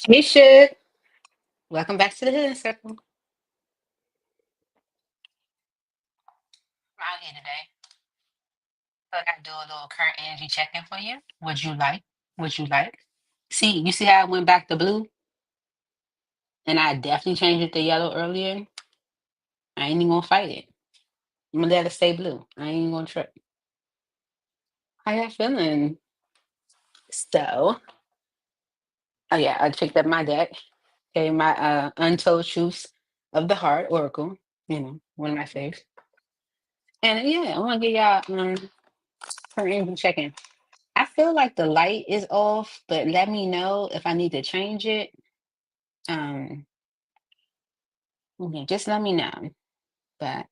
Hey, Shug. Welcome back to the Hidden Circle. I'm out here today. So I got to do a little current energy check-in for you. Would you like? Would you like? See, you see how I went back to blue? And I definitely changed it to yellow earlier. I ain't even gonna fight it. I'm gonna let it stay blue. I ain't even gonna trip. How y'all feeling? So, oh yeah, I picked up my deck. Okay, my Untold Truths of the Heart Oracle. One of my faves. And yeah, I want to get y'all current energy check-in. I feel like the light is off, but let me know if I need to change it. Um, just let me know. But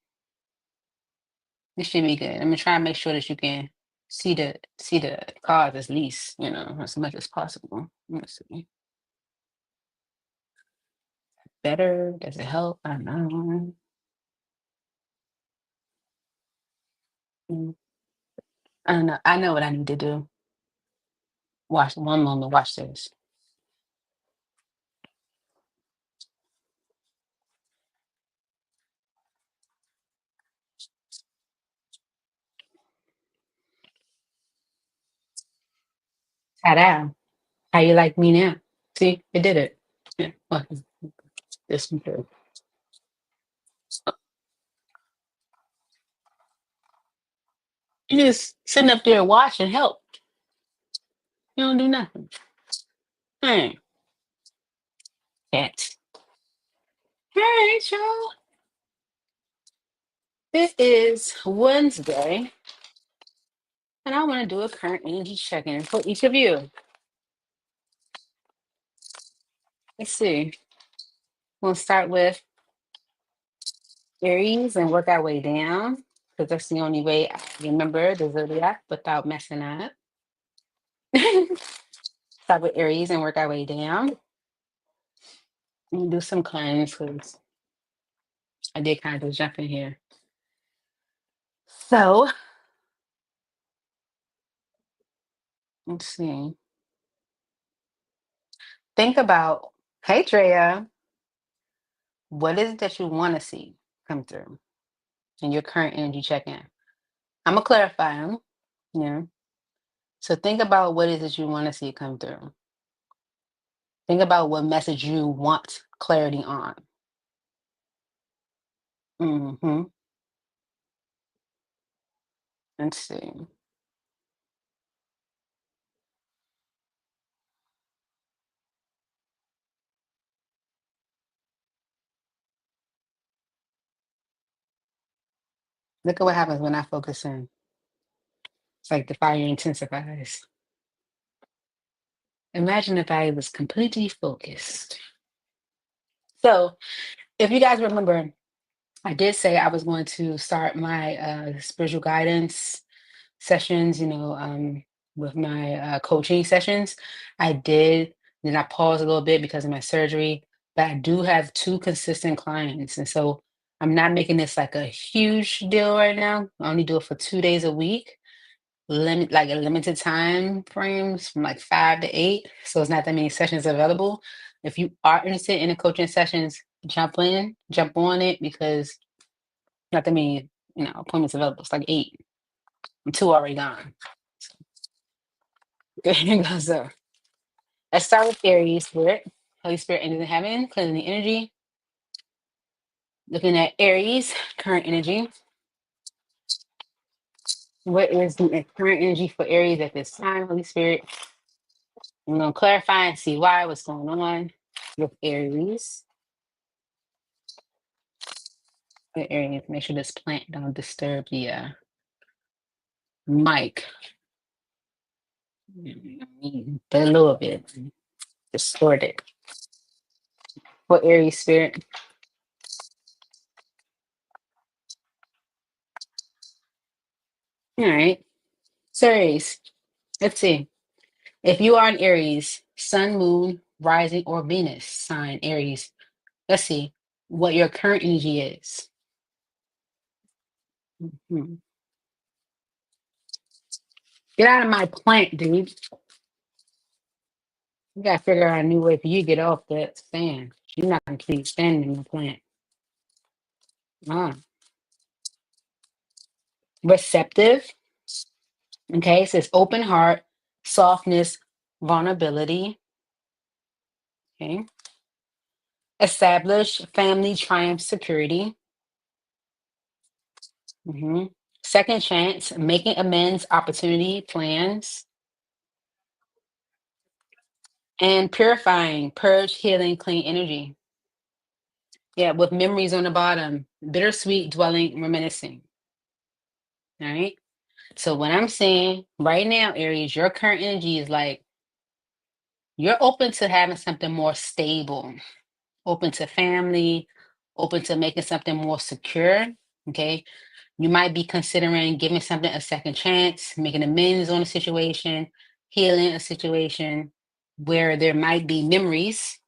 it should be good. I'm gonna try and make sure that you can see the cards at least, as much as possible. Let's see. Better? Does it help? I don't know. Mm, I don't know. I know what I need to do. Watch one moment. Watch this. Ta-da! How you like me now? See, it did it. Yeah. Well, this one too. You just sitting up there watching help. You don't do nothing. Hey, cat. All right, y'all. It is Wednesday, and I want to do a current energy check-in for each of you. Let's see. We'll start with Aries and work our way down, because that's the only way I remember the zodiac without messing up. Start with Aries and work our way down. And do some cleanse, because I did kind of jump in here. So, let's see. Think about, hey, Drea, what is it that you want to see come through in your current energy check-in? I'm gonna clarify them. Yeah. So think about what it is you want to see come through. Think about what message you want clarity on. Hmm. Let's see. Look at what happens when I focus in. It's like the fire intensifies. Imagine if I was completely focused. So, if you guys remember, I did say I was going to start my spiritual guidance sessions, with my coaching sessions. I did. Then I paused a little bit because of my surgery, but I do have two consistent clients. And so I'm not making this like a huge deal right now. I only do it for 2 days a week, like a limited time frames from like 5 to 8. So it's not that many sessions available. If you are interested in the coaching sessions, jump on it, because not that many, appointments available. It's like 8. I'm 2 already gone. There goes so. Let's start with Aries Spirit. Holy Spirit enters in heaven, cleansing the energy. Looking at Aries, current energy. What is the current energy for Aries at this time, Holy Spirit? I'm going to clarify and see what's going on with Aries. With Aries, make sure this plant don't disturb the mic. But a little bit distorted. For Aries Spirit. All right. So Aries, let's see. If you are an Aries, Sun, Moon, Rising, or Venus sign Aries, let's see what your current energy is. Mhm. Get out of my plant, dude. You gotta figure out a new way for you to get off that stand. You're not gonna keep standing in the plant. Ah. Receptive. Okay, it says open heart, softness, vulnerability. Okay. Establish family triumph security. Mhm. Second chance, making amends, opportunity, plans, and purifying, purge, healing, clean energy. Yeah, with memories on the bottom, bittersweet, dwelling, reminiscing. All right. So what I'm saying right now, Aries, your current energy is like you're open to having something more stable, open to family, open to making something more secure. Okay. You might be considering giving something a second chance, making amends on a situation, healing a situation where there might be memories,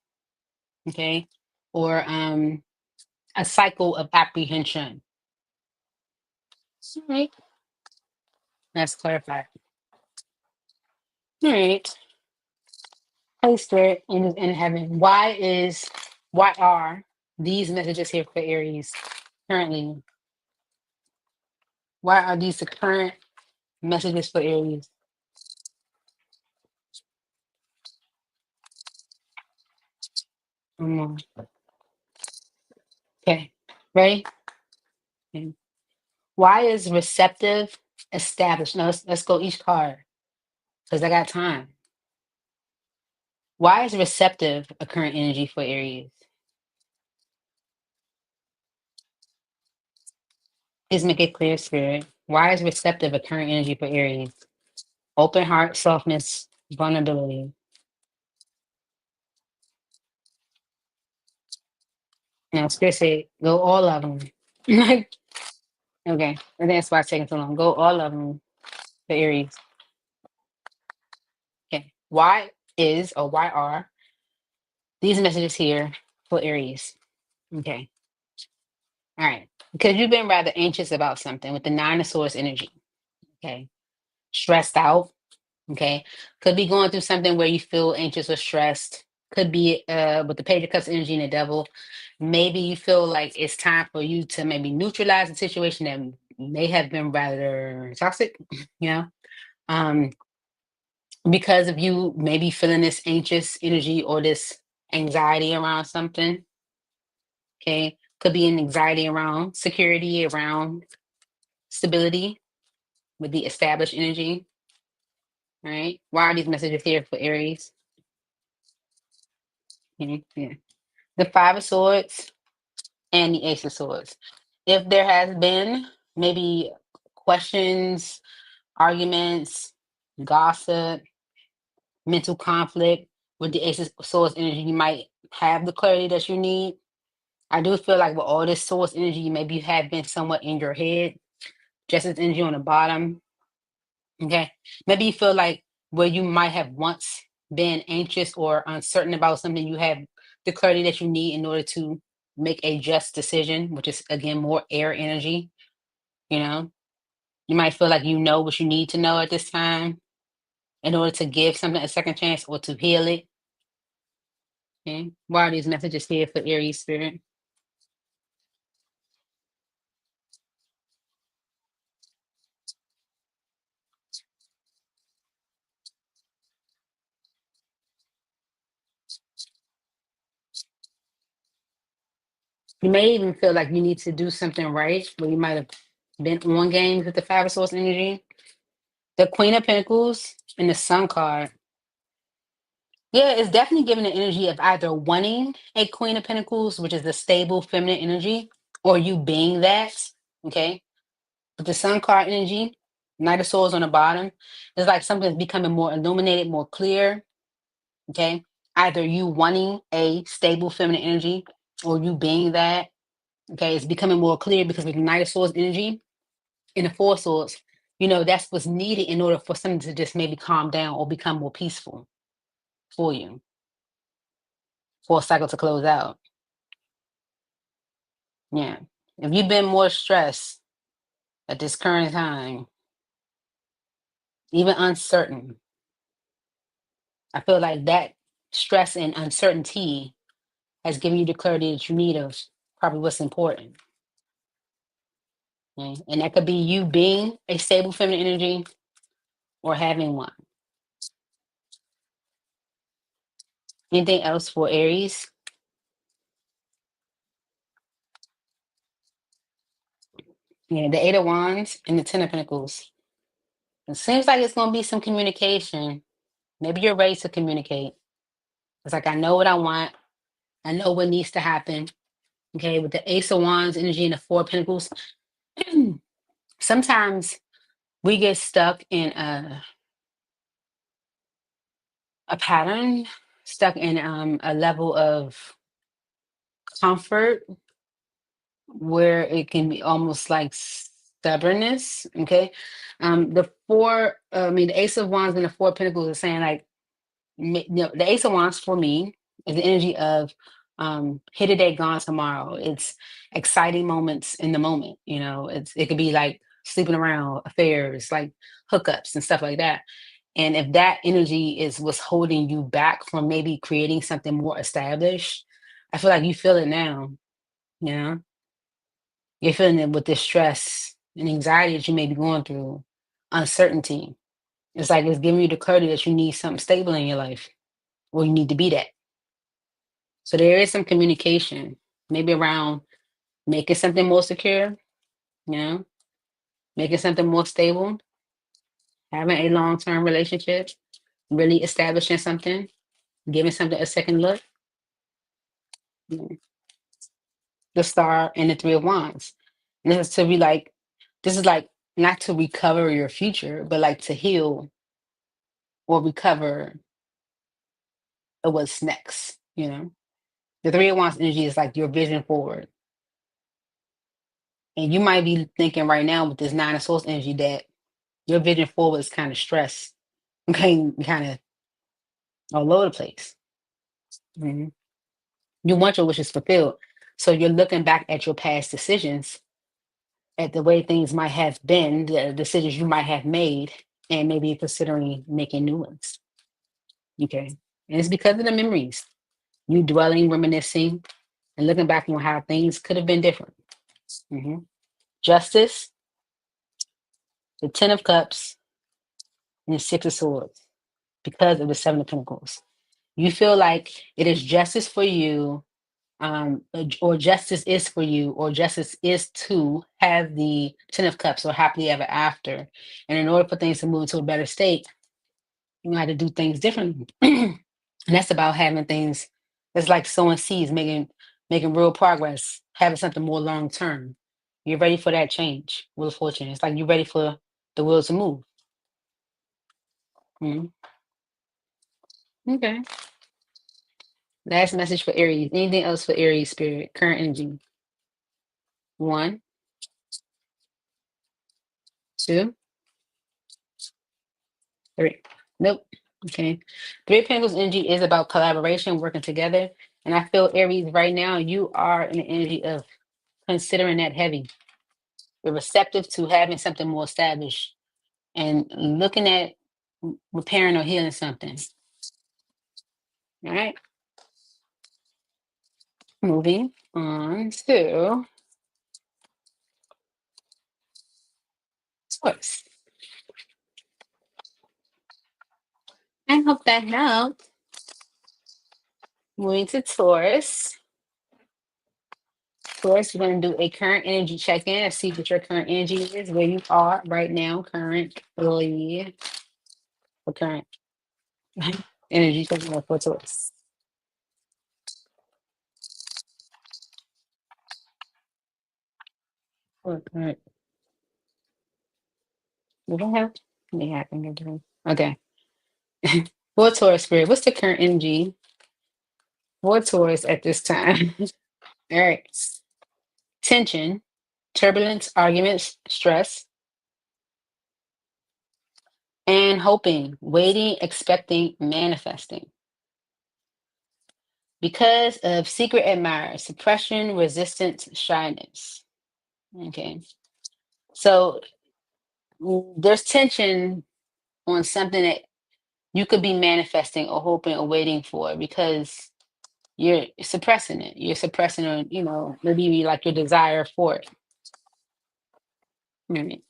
okay, or a cycle of apprehension. All right, let's clarify. All right, Holy Spirit in heaven. Why are these messages here for Aries currently? Why are these the current messages for Aries? Mm, okay, ready? Okay. Why is receptive established? No, let's go each card because I got time. Why is receptive a current energy for Aries? Please make it clear, Spirit. Why is receptive a current energy for Aries? Open heart, softness, vulnerability. Now, Spirit say, go all of them. Okay, and that's why it's taking so long. Go all of them for Aries. Okay, why are these messages here for Aries? Okay, all right. Because you've been rather anxious about something with the Nine of Swords energy. Okay, stressed out. Okay, could be going through something where you feel anxious or stressed. Could be with the Page of Cups energy and the Devil. Maybe you feel like it's time for you to maybe neutralize a situation that may have been rather toxic. You know, um, because of you maybe feeling this anxious energy or this anxiety around something. Okay, could be an anxiety around security, around stability with the established energy. All right, why are these messages here for Aries? Yeah. The Five of Swords and the Ace of Swords. If there has been maybe questions, arguments, gossip, mental conflict with the Ace of Swords energy, you might have the clarity that you need. I do feel like with all this Swords energy, maybe you have been somewhat in your head, just as energy on the bottom. Okay. Maybe you feel like where you might have once been anxious or uncertain about something, you have the clarity that you need in order to make a just decision, which is again more air energy. You know, you might feel like you know what you need to know at this time in order to give something a second chance or to heal it. Okay. Why are these messages here for Aries spirit? You may even feel like you need to do something right, where you might have been on games with the Five of Swords energy. The Queen of Pentacles and the Sun card. Yeah, it's definitely giving the energy of either wanting a Queen of Pentacles, which is the stable feminine energy, or you being that. Okay. But the Sun card energy, Knight of Swords on the bottom, it's like something's becoming more illuminated, more clear. Okay. Either you wanting a stable feminine energy or you being that. Okay. It's becoming more clear because with the Knight of Swords energy and the Four of Swords, that's what's needed in order for something to just maybe calm down or become more peaceful for you, for a cycle to close out. Yeah. If you've been more stressed at this current time, even uncertain, I feel like that stress and uncertainty has given you the clarity that you need of probably what's important. Okay? And that could be you being a stable feminine energy or having one. Anything else for Aries? Yeah, the Eight of Wands and the Ten of Pentacles. It seems like it's going to be some communication. Maybe you're ready to communicate. It's like, I know what I want. I know what needs to happen. Okay, with the Ace of Wands energy and the Four of Pentacles, sometimes we get stuck in a pattern, stuck in a level of comfort where it can be almost like stubbornness. Okay, the Ace of Wands and the Four of Pentacles is saying like, the Ace of Wands for me is the energy of here today, gone tomorrow. It's exciting moments in the moment. It could be like sleeping around affairs, like hookups and stuff like that. And if that energy is what's holding you back from maybe creating something more established, I feel like you feel it now. You know, you're feeling it with this stress and anxiety that you may be going through, uncertainty. It's like it's giving you the clarity that you need something stable in your life, or you need to be that. So there is some communication, maybe around making something more secure, you know, making something more stable, having a long-term relationship, really establishing something, giving something a second look. you know, The Star and the Three of Wands. And this is like not to recover your future, but like to heal or recover what's next. The Three of Wands energy is like your vision forward. And you might be thinking right now with this Nine of Swords energy that your vision forward is kind of stressed. Okay, kind of all over the place. Mhm. You want your wishes fulfilled. So you're looking back at your past decisions, at the way things might have been, the decisions you might have made, and maybe considering making new ones. Okay. And it's because of the memories. You dwelling, reminiscing, and looking back on how things could have been different. Mhm. Justice, the Ten of Cups, and the Six of Swords, because of the Seven of Pentacles. You feel like it is justice for you, or justice is for you, or justice is to have the Ten of Cups or happily ever after. And in order for things to move into a better state, you have to do things differently. And that's about having things that's like sowing seeds, making real progress, having something more long term. You're ready for that change. Wheel of Fortune. It's like you're ready for the wheel to move. Mhm. Okay. Last message for Aries. Anything else for Aries spirit? Current energy. One, two, three. Nope. Okay. Three of Pentacles energy is about collaboration, working together. And I feel Aries right now, you are in the energy of considering that heavy. You're receptive to having something more established and looking at repairing or healing something. All right. Moving on to Taurus. I hope that helped. Moving to Taurus. Taurus, we're going to do a current energy check-in and see what your current energy is, where you are right now, currently, or current energy check-in for Taurus. For current, what the hell? May happen again. Okay. For Taurus spirit, what's the current energy for Taurus at this time? All right. Tension, turbulence, arguments, stress, and hoping, waiting, expecting, manifesting. Because of secret admirer, suppression, resistance, shyness. Okay. So there's tension on something that you could be manifesting or hoping or waiting for because you're suppressing it. You're suppressing, or maybe like your desire for it. Right.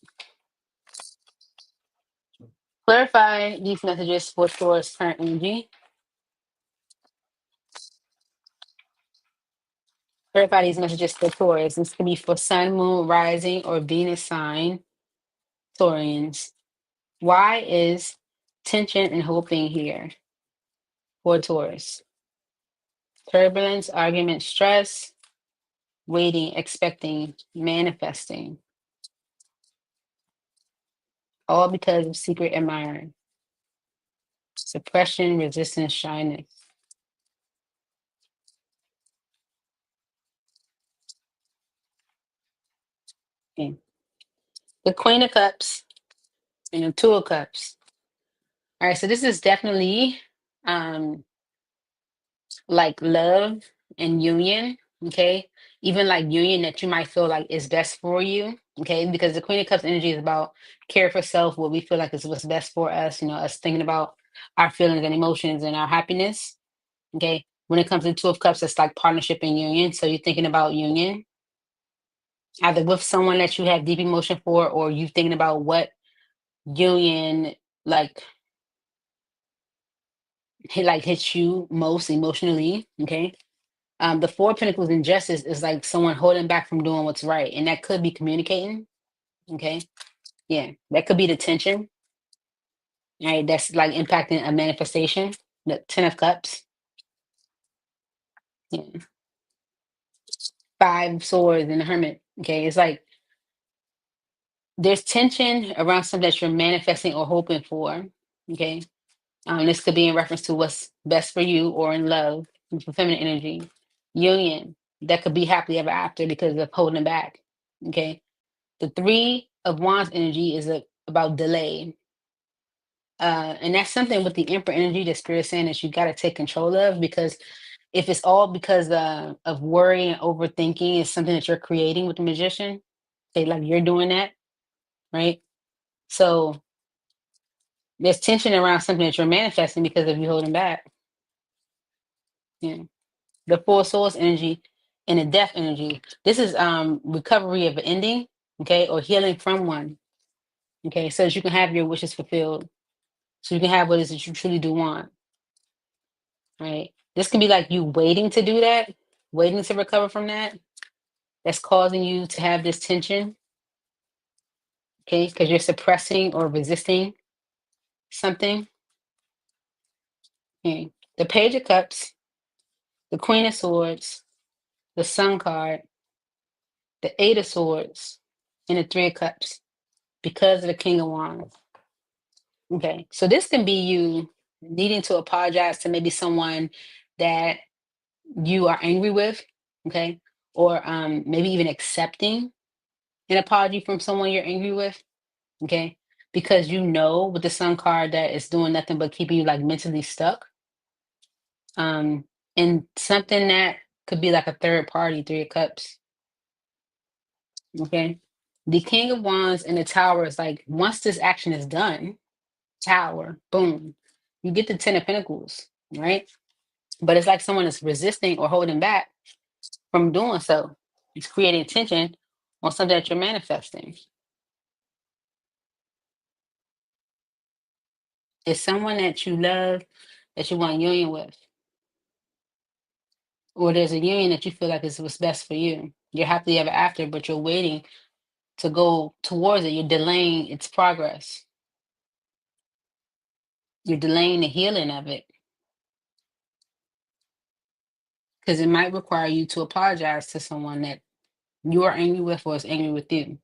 Clarify these messages for Taurus current energy. Clarify these messages for Taurus. This could be for Sun, Moon, Rising, or Venus sign Taurians. Why is tension and hoping here for Taurus? Turbulence, argument, stress, waiting, expecting, manifesting. All because of secret admiring. Suppression, resistance, shyness. Okay. The Queen of Cups and the Two of Cups. All right, so this is definitely um like love and union, okay? Even like union that you might feel like is best for you, okay? Because the Queen of Cups energy is about care for self, what we feel like is what's best for us, us thinking about our feelings and emotions and our happiness, okay? When it comes to Two of Cups, it's like partnership and union. So you're thinking about union, either with someone that you have deep emotion for, or you thinking about what union like hits you most emotionally, okay? The Four of Pentacles in Justice is like someone holding back from doing what's right, and that could be communicating. Okay, yeah, that could be the tension. Right, that's like impacting a manifestation. The Ten of Cups, yeah. Five of Swords and the Hermit. Okay, it's like there's tension around something that you're manifesting or hoping for. Okay, this could be in reference to what's best for you or in love, for feminine energy. Union, that could be happily ever after because of holding back. Okay, the Three of Wands energy is about delay. And that's something with the Emperor energy that Spirit saying that you got to take control of, because if it's all because of worry and overthinking, it's something that you're creating with the Magician. Say like you're doing that, right? So there's tension around something that you're manifesting because of you holding back. Yeah. The Four of Swords energy and the Death energy. This is recovery of an ending, okay, or healing from one. Okay, so that you can have your wishes fulfilled. So you can have what it is that you truly do want. Right? This can be like you waiting to do that, waiting to recover from that. That's causing you to have this tension, okay? Because you're suppressing or resisting something. Okay. The Page of Cups, the Queen of Swords, the Sun card, the Eight of Swords, and the Three of Cups because of the King of Wands. Okay. So this can be you needing to apologize to maybe someone that you are angry with, okay? Or maybe even accepting an apology from someone you're angry with, okay? Because you know with the Sun card that it's doing nothing but keeping you like mentally stuck. Um, and something that could be like a third party, Three of Cups, okay? The King of Wands and the Tower is like once this action is done, Tower, boom, you get the Ten of Pentacles, right? But it's like someone is resisting or holding back from doing so. It's creating tension on something that you're manifesting. It's someone that you love, that you want union with, or there's a union that you feel like is what's best for you. You're happily ever after, but you're waiting to go towards it. You're delaying its progress. You're delaying the healing of it because it might require you to apologize to someone that you are angry with or is angry with you.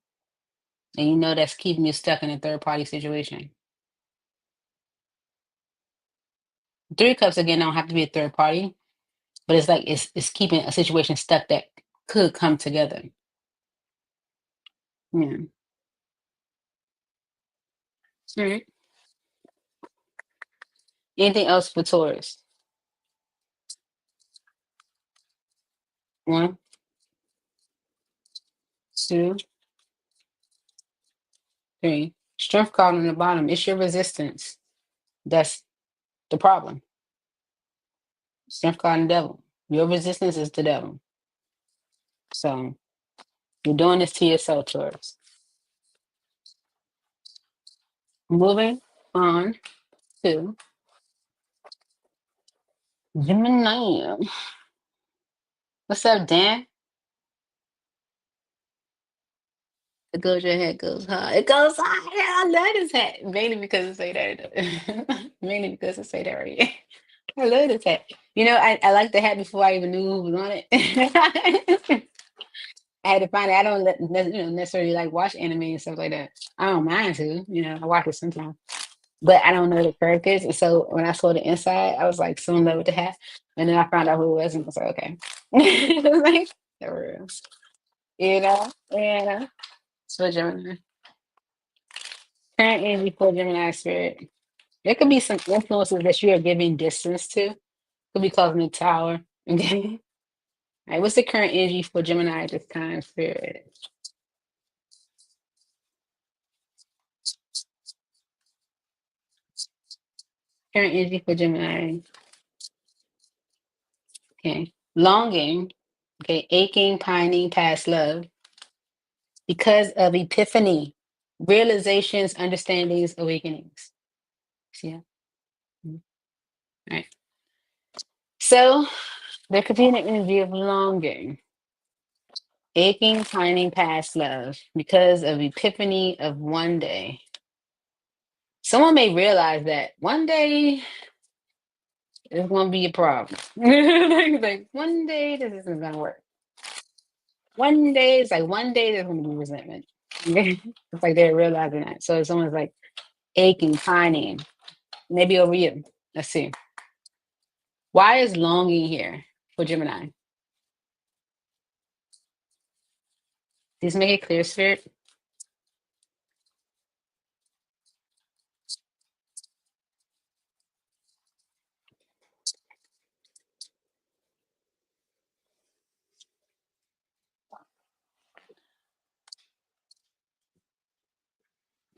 And you know that's keeping you stuck in a third party situation. Three Cups again don't have to be a third party, but it's like it's keeping a situation stuck that could come together. Yeah. All right. Anything else for Taurus? One, two, three. Strength card on the bottom. It's your resistance. That's the problem. Strength card and devil. Your resistance is the devil. So you're doing this to yourself, Taurus. Moving on to Gemini. What's up, Dan? It goes your head goes high. It goes high. I love this hat. Mainly because it say that. Mainly because it say that right here. I love this hat. You know, I liked the hat before I even knew who was on it. I had to find it. I don't necessarily like watch anime and stuff like that. I don't mind to, I watch it sometimes. But I don't know the characters. And so when I saw the inside, I was like so in love with the hat. And then I found out who it was and I was like, okay. It was like, for real. And so Gemini. Current energy for Gemini spirit. There could be some influences that you are giving distance to. Could be causing the tower. Okay. All right. What's the current energy for Gemini at this time, spirit? Current energy for Gemini. Okay. Longing. Okay. Aching, pining, past love. Because of epiphany, realizations, understandings, awakenings. See that? Mhm. All right. So there could be an energy of longing, aching, pining, past love, because of epiphany of one day. Someone may realize that one day it's going to be a problem. Like one day this isn't going to work. One day it's like one day there's going to be resentment. It's like they're realizing that. So if someone's like aching, pining, maybe over you. Let's see. Why is longing here for Gemini? Please make it clear, Spirit.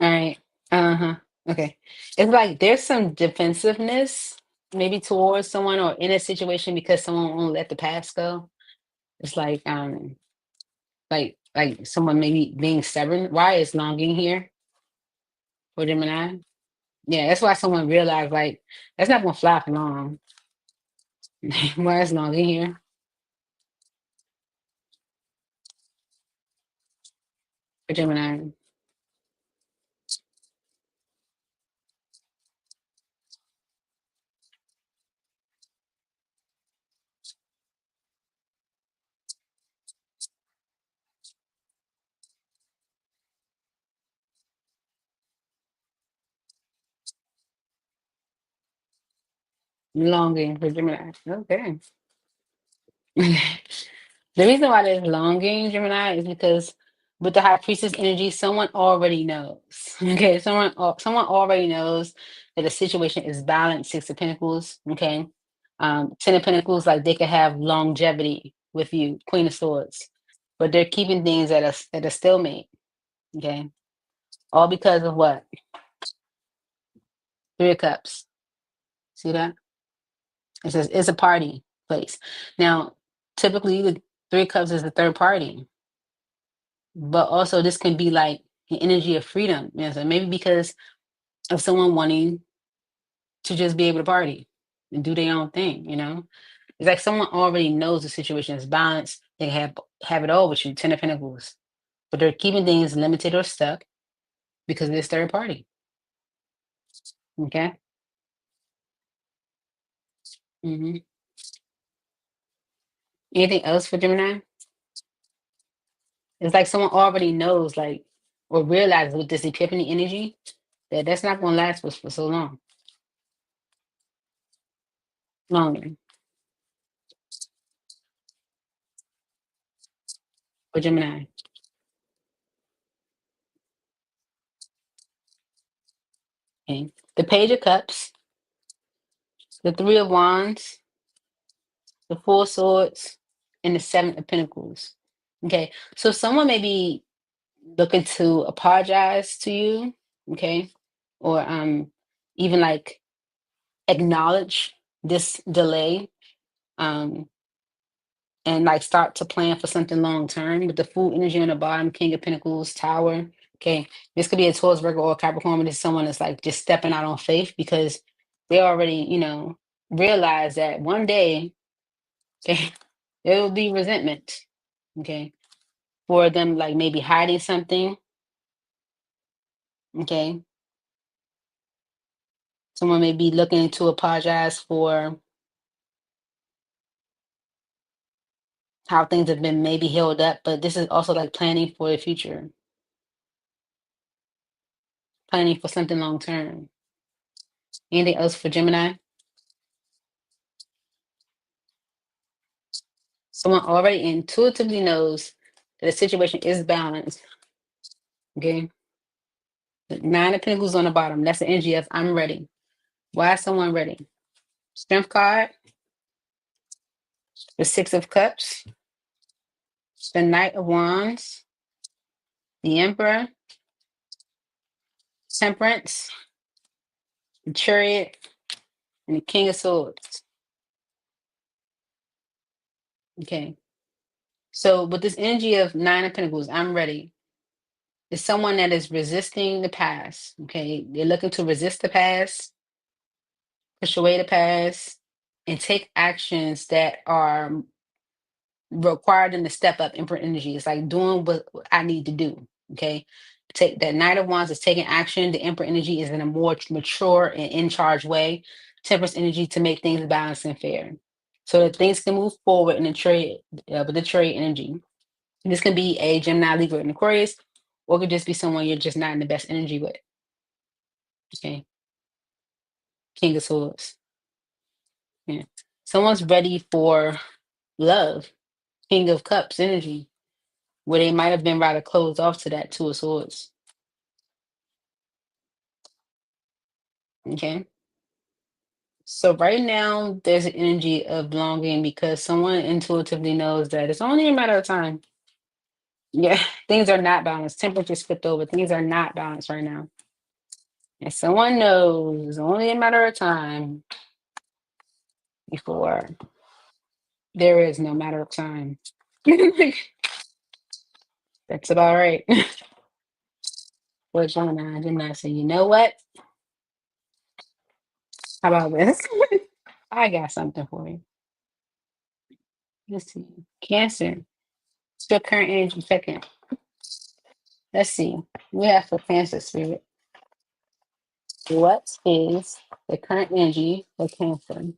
All right. Uh-huh. Okay. It's like there's some defensiveness maybe towards someone or in a situation because someone won't let the past go. It's like someone maybe being stubborn. Why is longing here for Gemini? Yeah, that's why someone realized like that's not gonna fly for long. Why is longing here for Gemini? Longing for Gemini. Okay. The reason why there's longing, Gemini, is because with the high priestess energy, someone already knows. Okay, someone already knows that the situation is balanced. Six of Pentacles. Okay, Ten of Pentacles, like they could have longevity with you. Queen of Swords, but they're keeping things at a stalemate. Okay, all because of what? Three of Cups. See that? It says it's a party place. Now, typically, the Three of Cups is the third party. But also this can be like an energy of freedom. So maybe because of someone wanting to just be able to party and do their own thing. It's like someone already knows the situation is balanced. They have it all with you, Ten of Pentacles. But they're keeping things limited or stuck because of this third party. Okay. hmm Anything else for Gemini? It's like someone already knows, like, or realizes with this epiphany energy that that's not going to last for so long. Longer for Gemini. Okay. The Page of Cups, the Three of Wands, the Four of Swords, and the Seven of Pentacles. Okay, so someone may be looking to apologize to you, okay, or even like acknowledge this delay, um, and like start to plan for something long term. With the Fool energy on the bottom, King of Pentacles, Tower. Okay, this could be a Taurus, Virgo, or Capricorn, but it's someone that's like just stepping out on faith because they already, realize that one day, okay, there will be resentment. Okay, for them, like maybe hiding something. Okay, someone may be looking to apologize for how things have been maybe held up, but this is also like planning for the future, planning for something long term. Anything else for Gemini? Someone already intuitively knows that the situation is balanced. Okay. The Nine of Pentacles on the bottom. That's the energy of I'm ready. Why is someone ready? Strength card, the Six of Cups, the Knight of Wands, the Emperor, Temperance, the Chariot, and the King of Swords. Okay. So with this energy of Nine of Pentacles, I'm ready. It's someone that is resisting the past. Okay. They're looking to resist the past, push away the past, and take actions that are require them to step up in energy. It's like doing what I need to do. Okay. Take that Knight of Wands is taking action. The Emperor energy is in a more mature and in charge way. Temperance energy to make things balanced and fair. So that things can move forward in the trade with the trade energy. This can be a Gemini, Libra, and Aquarius, or it could just be someone you're just not in the best energy with. Okay. King of Swords. Yeah. Someone's ready for love. King of Cups energy, where they might have been rather closed off to that Two of Swords. Okay. So right now there's an energy of longing because someone intuitively knows that it's only a matter of time. Yeah, things are not balanced. Temperature flipped over. Things are not balanced right now. And someone knows it's only a matter of time before there is no matter of time. That's about right. Well, Gemini, Gemini say, you know what? How about this? I got something for you. Let's see. Cancer. It's your current energy second. Let's see. We have for Cancer spirit. What is the current energy for Cancer?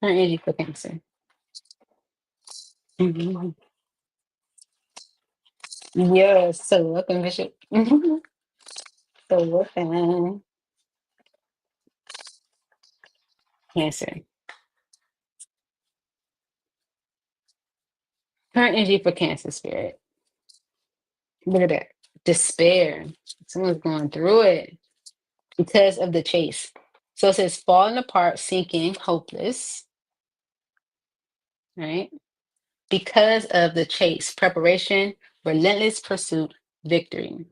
Current energy for Cancer. Mhm. Yes, so welcome, Bishop. So welcome, Cancer. Current energy for Cancer spirit. Look at that. Despair. Someone's going through it because of the chase. So it says falling apart, sinking, hopeless, right? Because of the chase, preparation, relentless pursuit, victory.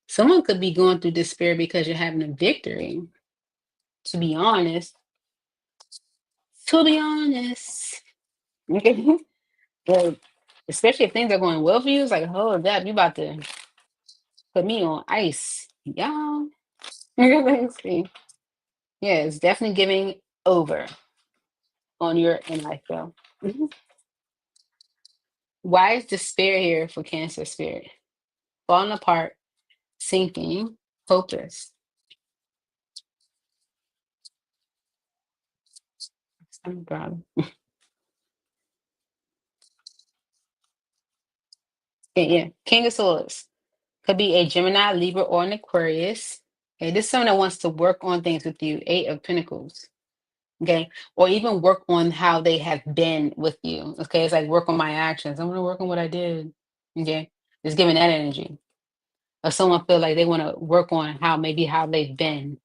Someone could be going through despair because you're having a victory. To be honest, to be honest, okay, well, especially if things are going well for you, it's like, hold up, you about to put me on ice, y'all. Let's see. Yeah, it's definitely giving over on your in life, though. Mhm. Why is despair here for Cancer spirit? Falling apart, sinking, hopeless. No problem. Yeah, King of Swords. Could be a Gemini, Libra, or an Aquarius. Okay, this is someone that wants to work on things with you. Eight of Pentacles. Okay, or even work on how they have been with you. Okay, it's like work on my actions. I want to work on what I did. Okay, just giving that energy. Or someone feel like they want to work on how they've been.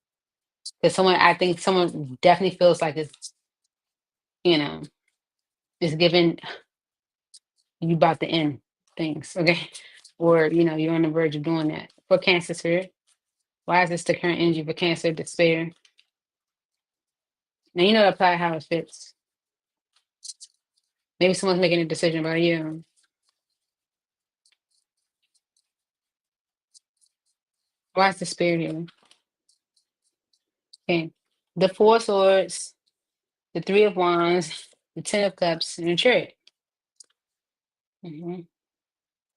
Because I think someone definitely feels like you know, it's giving you about to end things. Okay, or you're on the verge of doing that. for Cancer spirit? Why is this the current energy for Cancer? Despair. Now you know to apply how it fits. Maybe someone's making a decision about you. Why is the spirit here? Okay. The Four of Swords, the Three of Wands, the Ten of Cups, and the Chariot. Mhm.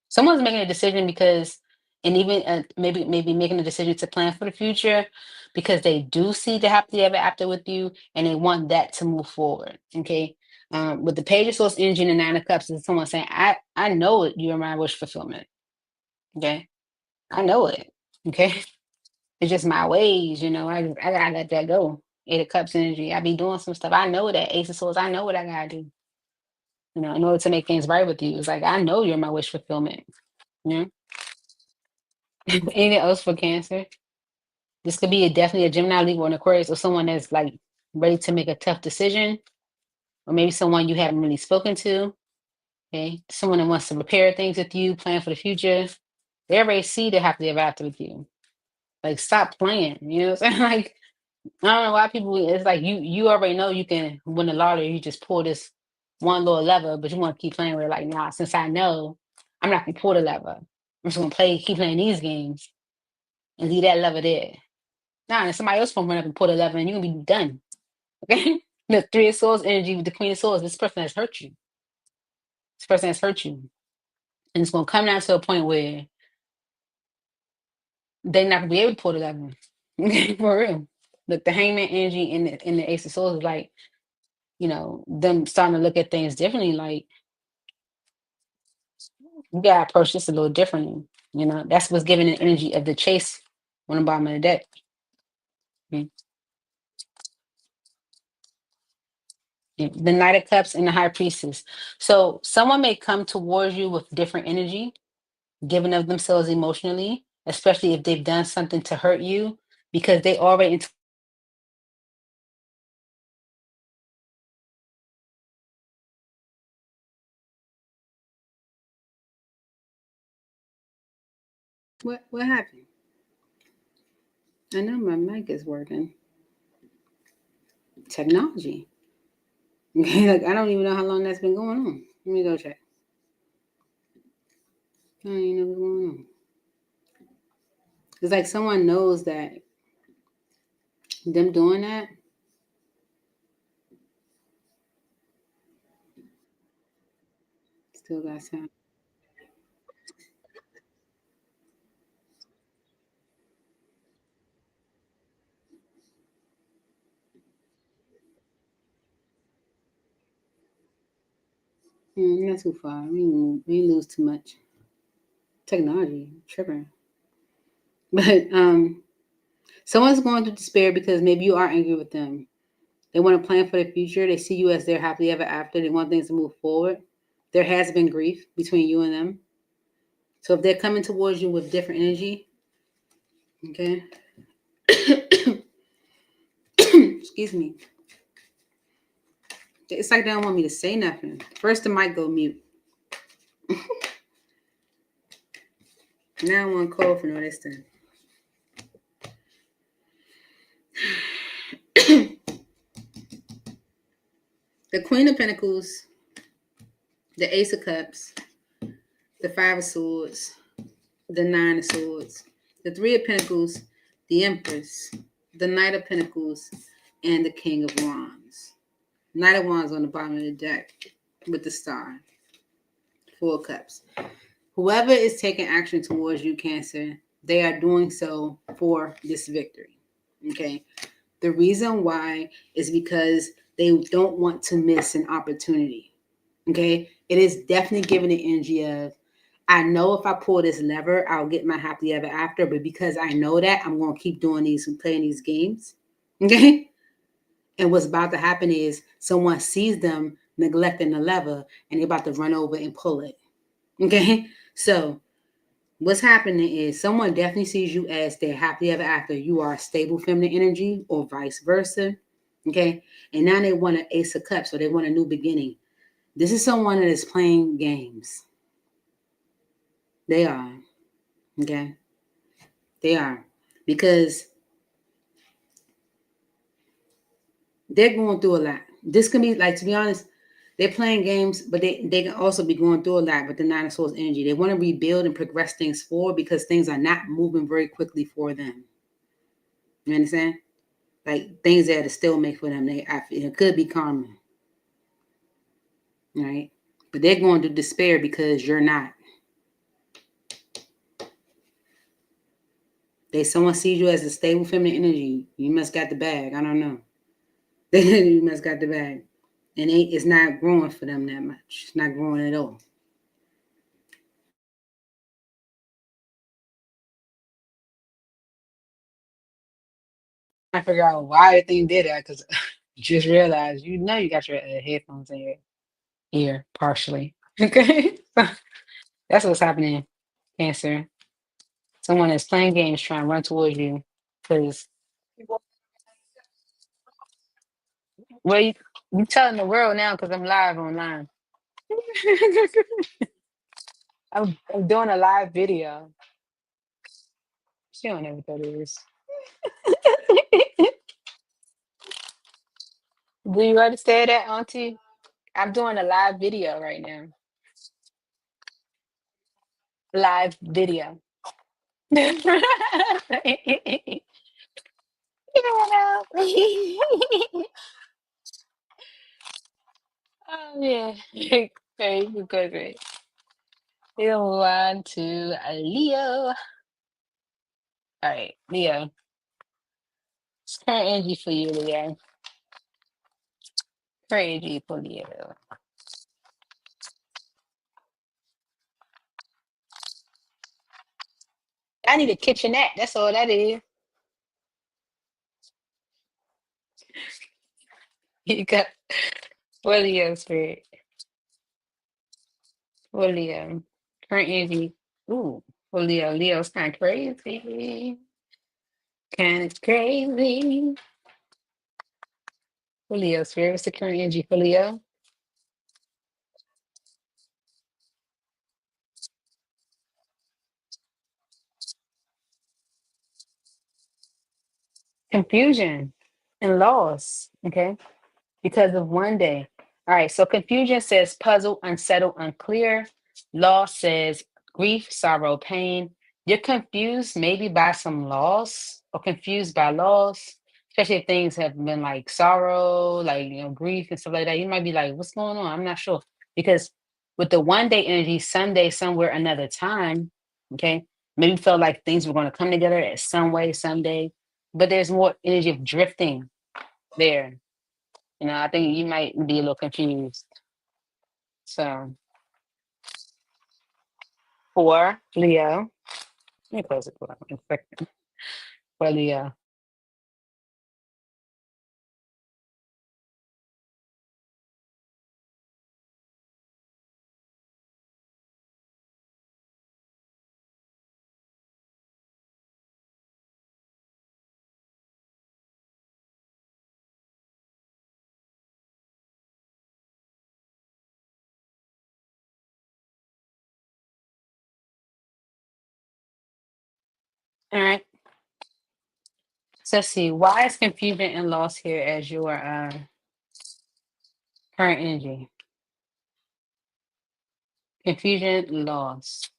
Someone's making a decision because, and even maybe making a decision to plan for the future because they do see the happily ever after with you, and they want that to move forward. Okay. With the Page of Swords energy and the Nine of Cups, is someone saying, I know it. You're my wish fulfillment. Okay. I know it. Okay. It's just my ways. I gotta let that go. Eight of Cups energy. I be doing some stuff. I know that. Ace of Swords. I know what I gotta do. In order to make things right with you. It's like I know you're my wish fulfillment. You know. Anything else for Cancer? This could be definitely a Gemini, Libra, or an Aquarius, or someone that's like ready to make a tough decision, or maybe someone you haven't really spoken to. Okay, someone that wants to repair things with you, plan for the future. They already see the happily ever after with you. Like, stop playing. You know what I'm saying? Like, I don't know why people. It's like you already know you can win the lottery. You just pull this one little lever, but you want to keep playing with it. Like, nah, since I know, I'm not gonna pull the lever. I'm just gonna keep playing these games, and leave that lever there. Nah, and somebody else gonna run up and pull the lever, and you're gonna be done. Okay? The Three of Swords energy with the Queen of Swords. This person has hurt you. This person has hurt you, and it's gonna come down to a point where they're not gonna be able to pull the lever. Okay, for real. Look, the Hangman energy in the Ace of Swords is like, them starting to look at things differently. Like, you gotta approach this a little differently. That's what's giving the energy of the Chase on the bottom of the deck. Mm. Yeah, the Knight of Cups and the High Priestess. So someone may come towards you with different energy, giving of themselves emotionally, especially if they've done something to hurt you, because they already what happened? I know my mic is working. Technology. Okay, like I don't even know how long that's been going on. Let me go check. I don't even know what's going on. It's like someone knows that them doing that still got sound. Not too far. We ain't lose too much. Technology, tripping. But someone's going through despair because maybe you are angry with them. They want to plan for the future. They see you as their happily ever after. They want things to move forward. There has been grief between you and them. So if they're coming towards you with different energy, okay. Excuse me. It's like they don't want me to say nothing. First, the mic go mute. Now I want to call for no this thing. The Queen of Pentacles, the Ace of Cups, the Five of Swords, the Nine of Swords, the Three of Pentacles, the Empress, the Knight of Pentacles, and the King of Wands. Knight of Wands on the bottom of the deck with the star. Four of Cups. Whoever is taking action towards you, Cancer, they are doing so for this victory. Okay. The reason why is because they don't want to miss an opportunity. Okay. It is definitely giving the energy of, I know if I pull this lever, I'll get my happily ever after, but because I know that, I'm going to keep doing these and playing these games. Okay. And what's about to happen is someone sees them neglecting the lever and they're about to run over and pull it. Okay. So what's happening is someone definitely sees you as their happily ever after. You are a stable feminine energy or vice versa. Okay. And now they want an Ace of Cups, or they want a new beginning. This is someone that is playing games. They are. Okay. They are. Because they're going through a lot. This can be like, to be honest, they're playing games, but they can also be going through a lot with the Nine of Swords energy. They want to rebuild and progress things forward because things are not moving very quickly for them. You understand? Like things that are still make for them. It could be karma, right? But they're going to despair because you're not. Someone sees you as a stable feminine energy. You must got the bag. I don't know. You must got the bag. And it's not growing for them that much. It's not growing at all. I figure out why the thing did that because just realized you got your headphones in your ear partially. Okay, that's what's happening, Cancer. Someone is playing games trying to run towards you because well, you telling the world now because I'm live online. I'm doing a live video. She don't know what that is. Do you understand that, Auntie? I'm doing a live video right now. Live video. Oh yeah. Very good, great. You want to Leo. All right, Leo. It's current energy for you, Leo. Current energy for Leo. I need a kitchenette. That's all that is. You got for Leo spirit. For Leo. Current energy. Ooh, for Leo. Leo's kind of crazy. Kind of crazy. For Leo spirit. What's the current energy for Leo? Confusion and loss. Okay. Because of one day. All right. So confusion says puzzle, unsettled, unclear. Loss says grief, sorrow, pain. You're confused maybe by some loss or confused by loss, especially if things have been like sorrow, like, grief and stuff like that. You might be like, what's going on? I'm not sure. Because with the one day energy, someday, somewhere, another time, okay, maybe felt like things were going to come together at some way, someday. But there's more energy of drifting there. I think you might be a little confused. So for Leo, let me close it for 1 second. For Leo. All right. So let's see. Why is confusion and loss here as your current energy? Confusion, loss.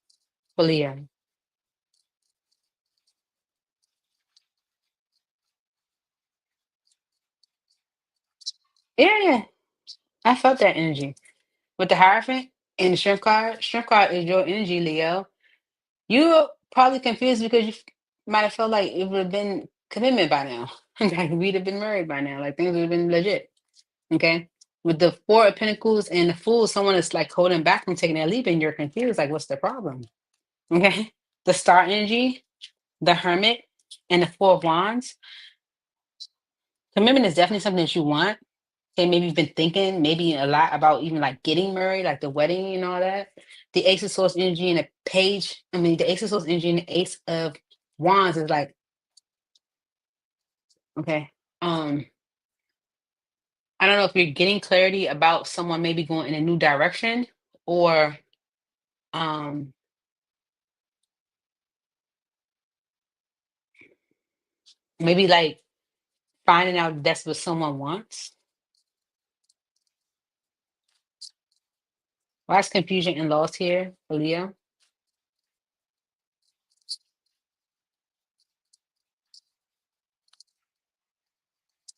For Leo. Yeah, yeah. I felt that energy. With the Hierophant and the Strength card, Strength card is your energy, Leo. You're probably confused because you might have felt like it would have been commitment by now. Like we'd have been married by now. Like things would have been legit. Okay. With the Four of Pentacles and the Fool, someone is like holding back from taking that leap and you're confused. Like, what's the problem? Okay. The Star energy, the Hermit, and the Four of Wands. Commitment is definitely something that you want. Okay, maybe you've been thinking maybe a lot about even like getting married, like the wedding and all that. The Ace of Swords energy and the Page, the Ace of Swords energy and the Ace of Wands is like, okay. I don't know if you're getting clarity about someone maybe going in a new direction or um Maybe like finding out that's what someone wants. Why is confusion and loss here for Leo?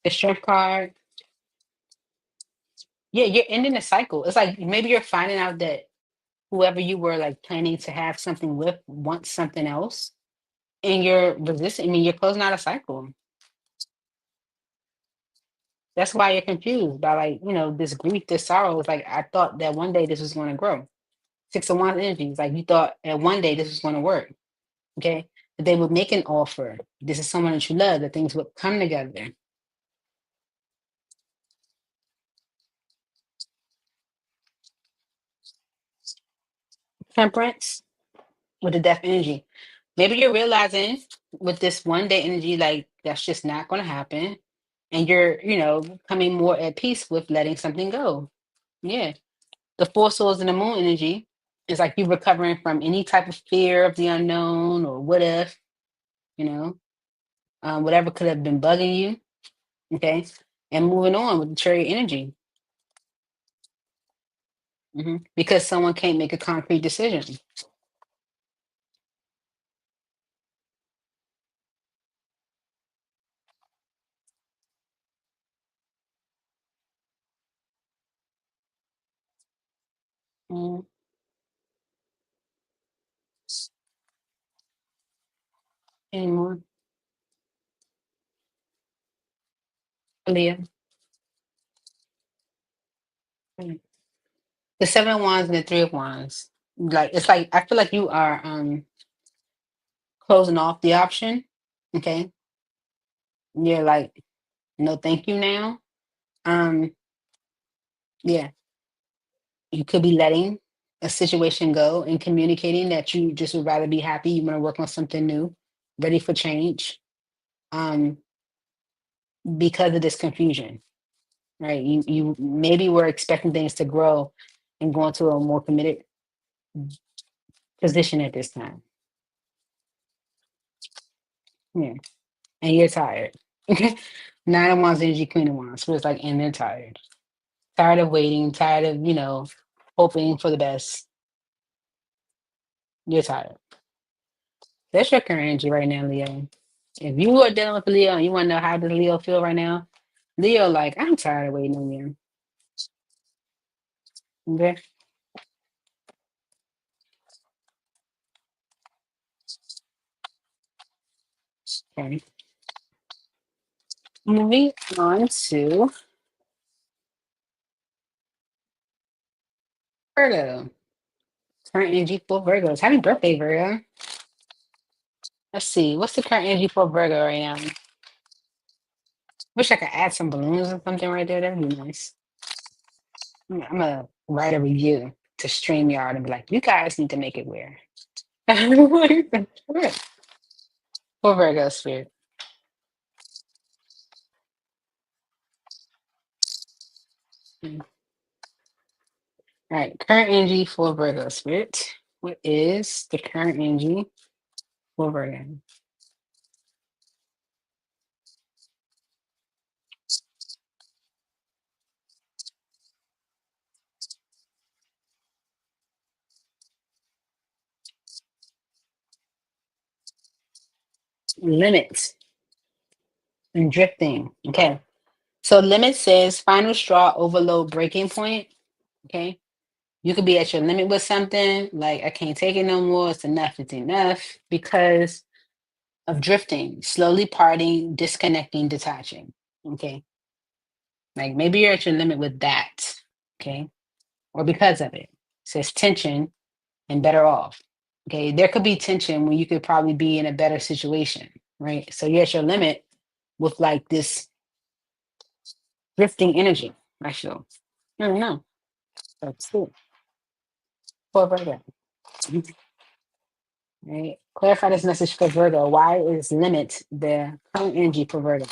The strength card. Yeah, you're ending a cycle. It's like maybe you're finding out that whoever you were like planning to have something with wants something else, and you're resisting. I mean, you're closing out a cycle. That's why you're confused by like, this grief, this sorrow. It's like I thought that one day this was going to grow. Six of Wands energy. It's like you thought that one day this was going to work. Okay. That they would make an offer. This is someone that you love, that things would come together. Temperance with the death energy. Maybe you're realizing with this one day energy, like that's just not going to happen. And you're, coming more at peace with letting something go. Yeah. The four souls in the moon energy is like you recovering from any type of fear of the unknown or what if, you know, whatever could have been bugging you. Okay. And moving on with the chariot energy. Because someone can't make a concrete decision. Mm, anymore. Leah. Mm. The seven of wands and the three of wands. Like it's like I feel like you are closing off the option. Okay. You're like, no thank you now. Um, yeah. You could be letting a situation go and communicating that you just would rather be happy. You want to work on something new, ready for change. Um, because of this confusion, right? You maybe were expecting things to grow and go into a more committed position at this time. Yeah. And you're tired. Nine of Wands energy, Queen of Wands. So it's like, and they're tired. Tired of waiting, tired of, hoping for the best. You're tired. That's your current energy right now, Leo. If you are dealing with Leo and you want to know how does Leo feel right now, Leo, like, I'm tired of waiting on you. Okay. Okay. Moving on to Virgo. Current energy for Virgos. Happy birthday, Virgo. Let's see. What's the current energy for Virgo right now? Wish I could add some balloons or something right there. That'd be nice. I'm gonna write a review to StreamYard and be like, you guys need to make it weird. For Virgo spirit. Mm. All right, current energy for Virgo spirit. What is the current energy for Virgo? Limits and drifting. Okay. So limit says final straw, overload, breaking point. Okay. You could be at your limit with something like I can't take it no more. It's enough. It's enough because of drifting, slowly parting, disconnecting, detaching. Okay. Like maybe you're at your limit with that. Okay. Or because of it. Says tension and better off. Okay. There could be tension when you could probably be in a better situation. Right. So you're at your limit with like this drifting energy. I feel. I don't know. That's it. For Virgo. Right. Clarify this message for Virgo. Why is limit the current energy for Virgo?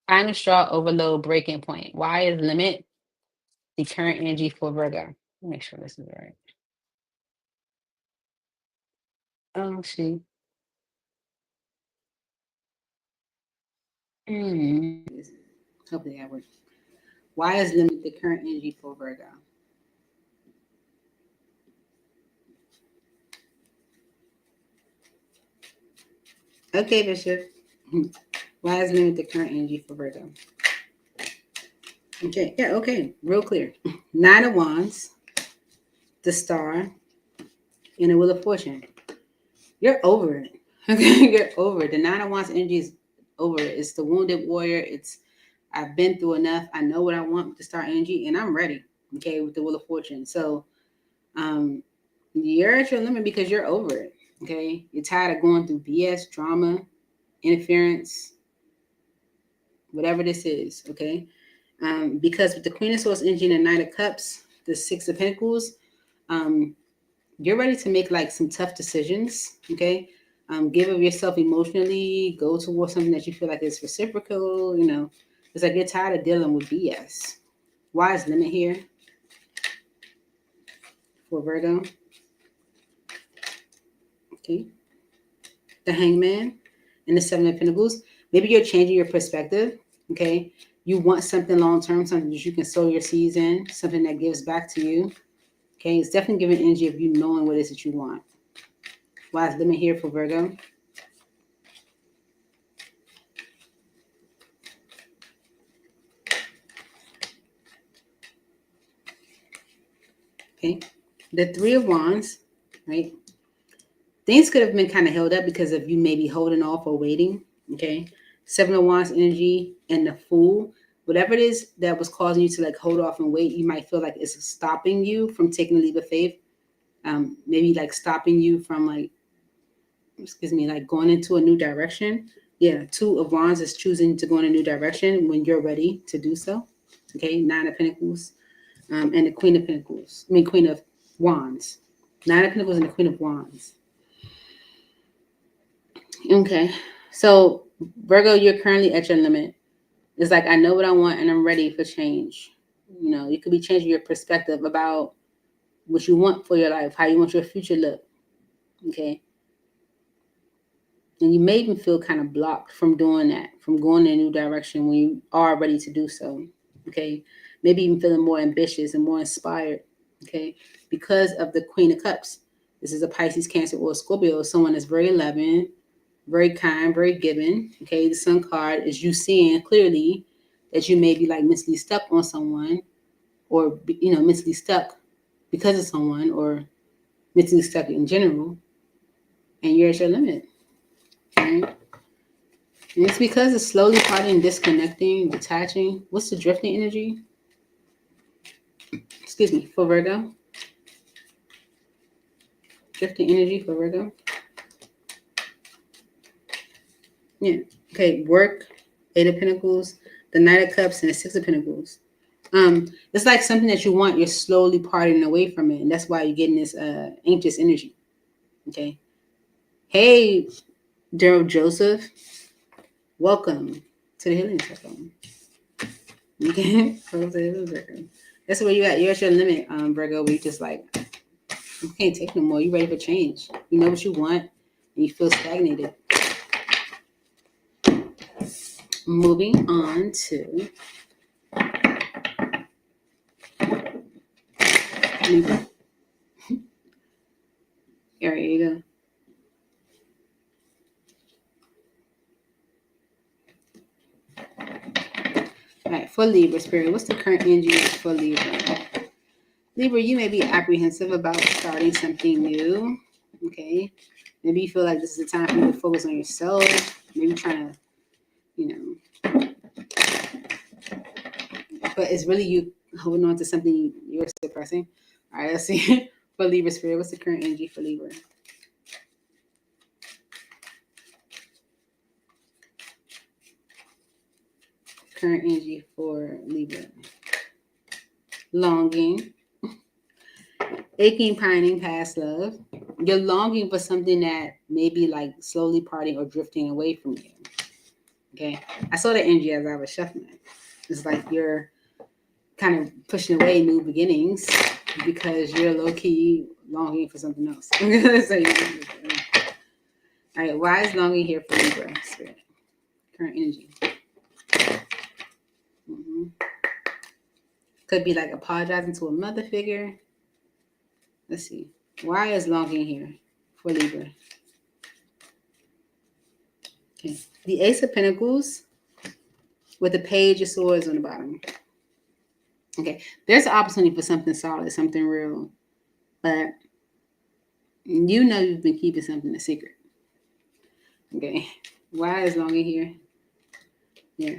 Final straw, overload, breaking point. Why is limit the current energy for Virgo? Make sure this is right. Oh, she. Mm. Hopefully that works. Why is limit the current energy for Virgo? Okay, Bishop. Why is limit the current energy for Virgo? Okay, yeah, okay, real clear. Nine of Wands, the Star, and the Wheel of Fortune. You're over it. Okay, you're over it. The Nine of Wands energy is over it. It's the wounded warrior. It's I've been through enough. I know what I want with the Star energy, and I'm ready. Okay, with the Wheel of Fortune. So, um, you're at your limit because you're over it. Okay, you're tired of going through BS, drama, interference, whatever this is. Okay, because with the Queen of Swords energy and the Knight of Cups, the Six of Pentacles, um, you're ready to make like some tough decisions. Okay, give of yourself emotionally. Go towards something that you feel like is reciprocal. You know, it's like you're tired of dealing with BS. Why is limit here for Virgo? Okay, the Hangman and the Seven of Pentacles. Maybe you're changing your perspective. Okay, you want something long term, something that you can sow your seeds in, something that gives back to you. Okay, it's definitely giving energy of you knowing what it is that you want. Why is limit here for Virgo? Okay, the Three of Wands, right? Things could have been kind of held up because of you maybe holding off or waiting. Okay, Seven of Wands energy and the Fool. Whatever it is that was causing you to like hold off and wait, you might feel like it's stopping you from taking a leap of faith. Maybe like stopping you from like, excuse me, like going into a new direction. Yeah, Two of Wands is choosing to go in a new direction when you're ready to do so. Okay, Nine of Pentacles, and the Queen of Pentacles. I mean, Queen of Wands. Nine of Pentacles and the Queen of Wands. Okay, so Virgo, you're currently at your limit. It's like I know what I want and I'm ready for change. You know, you could be changing your perspective about what you want for your life, how you want your future look. Okay, and you may even feel kind of blocked from doing that, from going in a new direction when you are ready to do so. Okay, maybe even feeling more ambitious and more inspired. Okay, because of the Queen of Cups. This is a Pisces, Cancer, or Scorpio. Someone that's very loving, very kind, very giving. Okay, the Sun card is you seeing clearly that you may be like mentally stuck on someone, or mentally stuck because of someone, or mentally stuck in general, and you're at your limit. Right? And it's because it's slowly parting, disconnecting, detaching. What's the drifting energy? Excuse me, for Virgo. Drifting energy for Virgo. Yeah. Okay. Work, Eight of Pentacles, the Knight of Cups, and the Six of Pentacles. It's like something that you want, you're slowly parting away from it, and that's why you're getting this anxious energy. Okay. Hey, Daryl Joseph, welcome to the Healing Circle. Okay, that's where you at. You're at your limit, Virgo. We just like you can't take no more. You ready for change? You know what you want, and you feel stagnated. Moving on to Libra. Here you go. All right, for Libra spirit, what's the current energy for Libra? Libra, you may be apprehensive about starting something new. Okay, maybe you feel like this is the time for you to focus on yourself. Maybe trying to, but it's really you holding on to something you're suppressing. All right, let's see. For Libra spirit, what's the current energy for Libra? Current energy for Libra. Longing, aching, pining, past love. You're longing for something that may be like slowly parting or drifting away from you. Okay, I saw the energy as I was shuffling. It's like you're kind of pushing away new beginnings because you're low key longing for something else. So All right, why is longing here for Libra spirit? Current energy. Mm-hmm. Could be like apologizing to a mother figure. Let's see. Why is longing here for Libra? Okay. The Ace of Pentacles with the Page of Swords on the bottom. Okay. There's an opportunity for something solid, something real. But you know you've been keeping something a secret. Okay. Why is longing here? Yeah.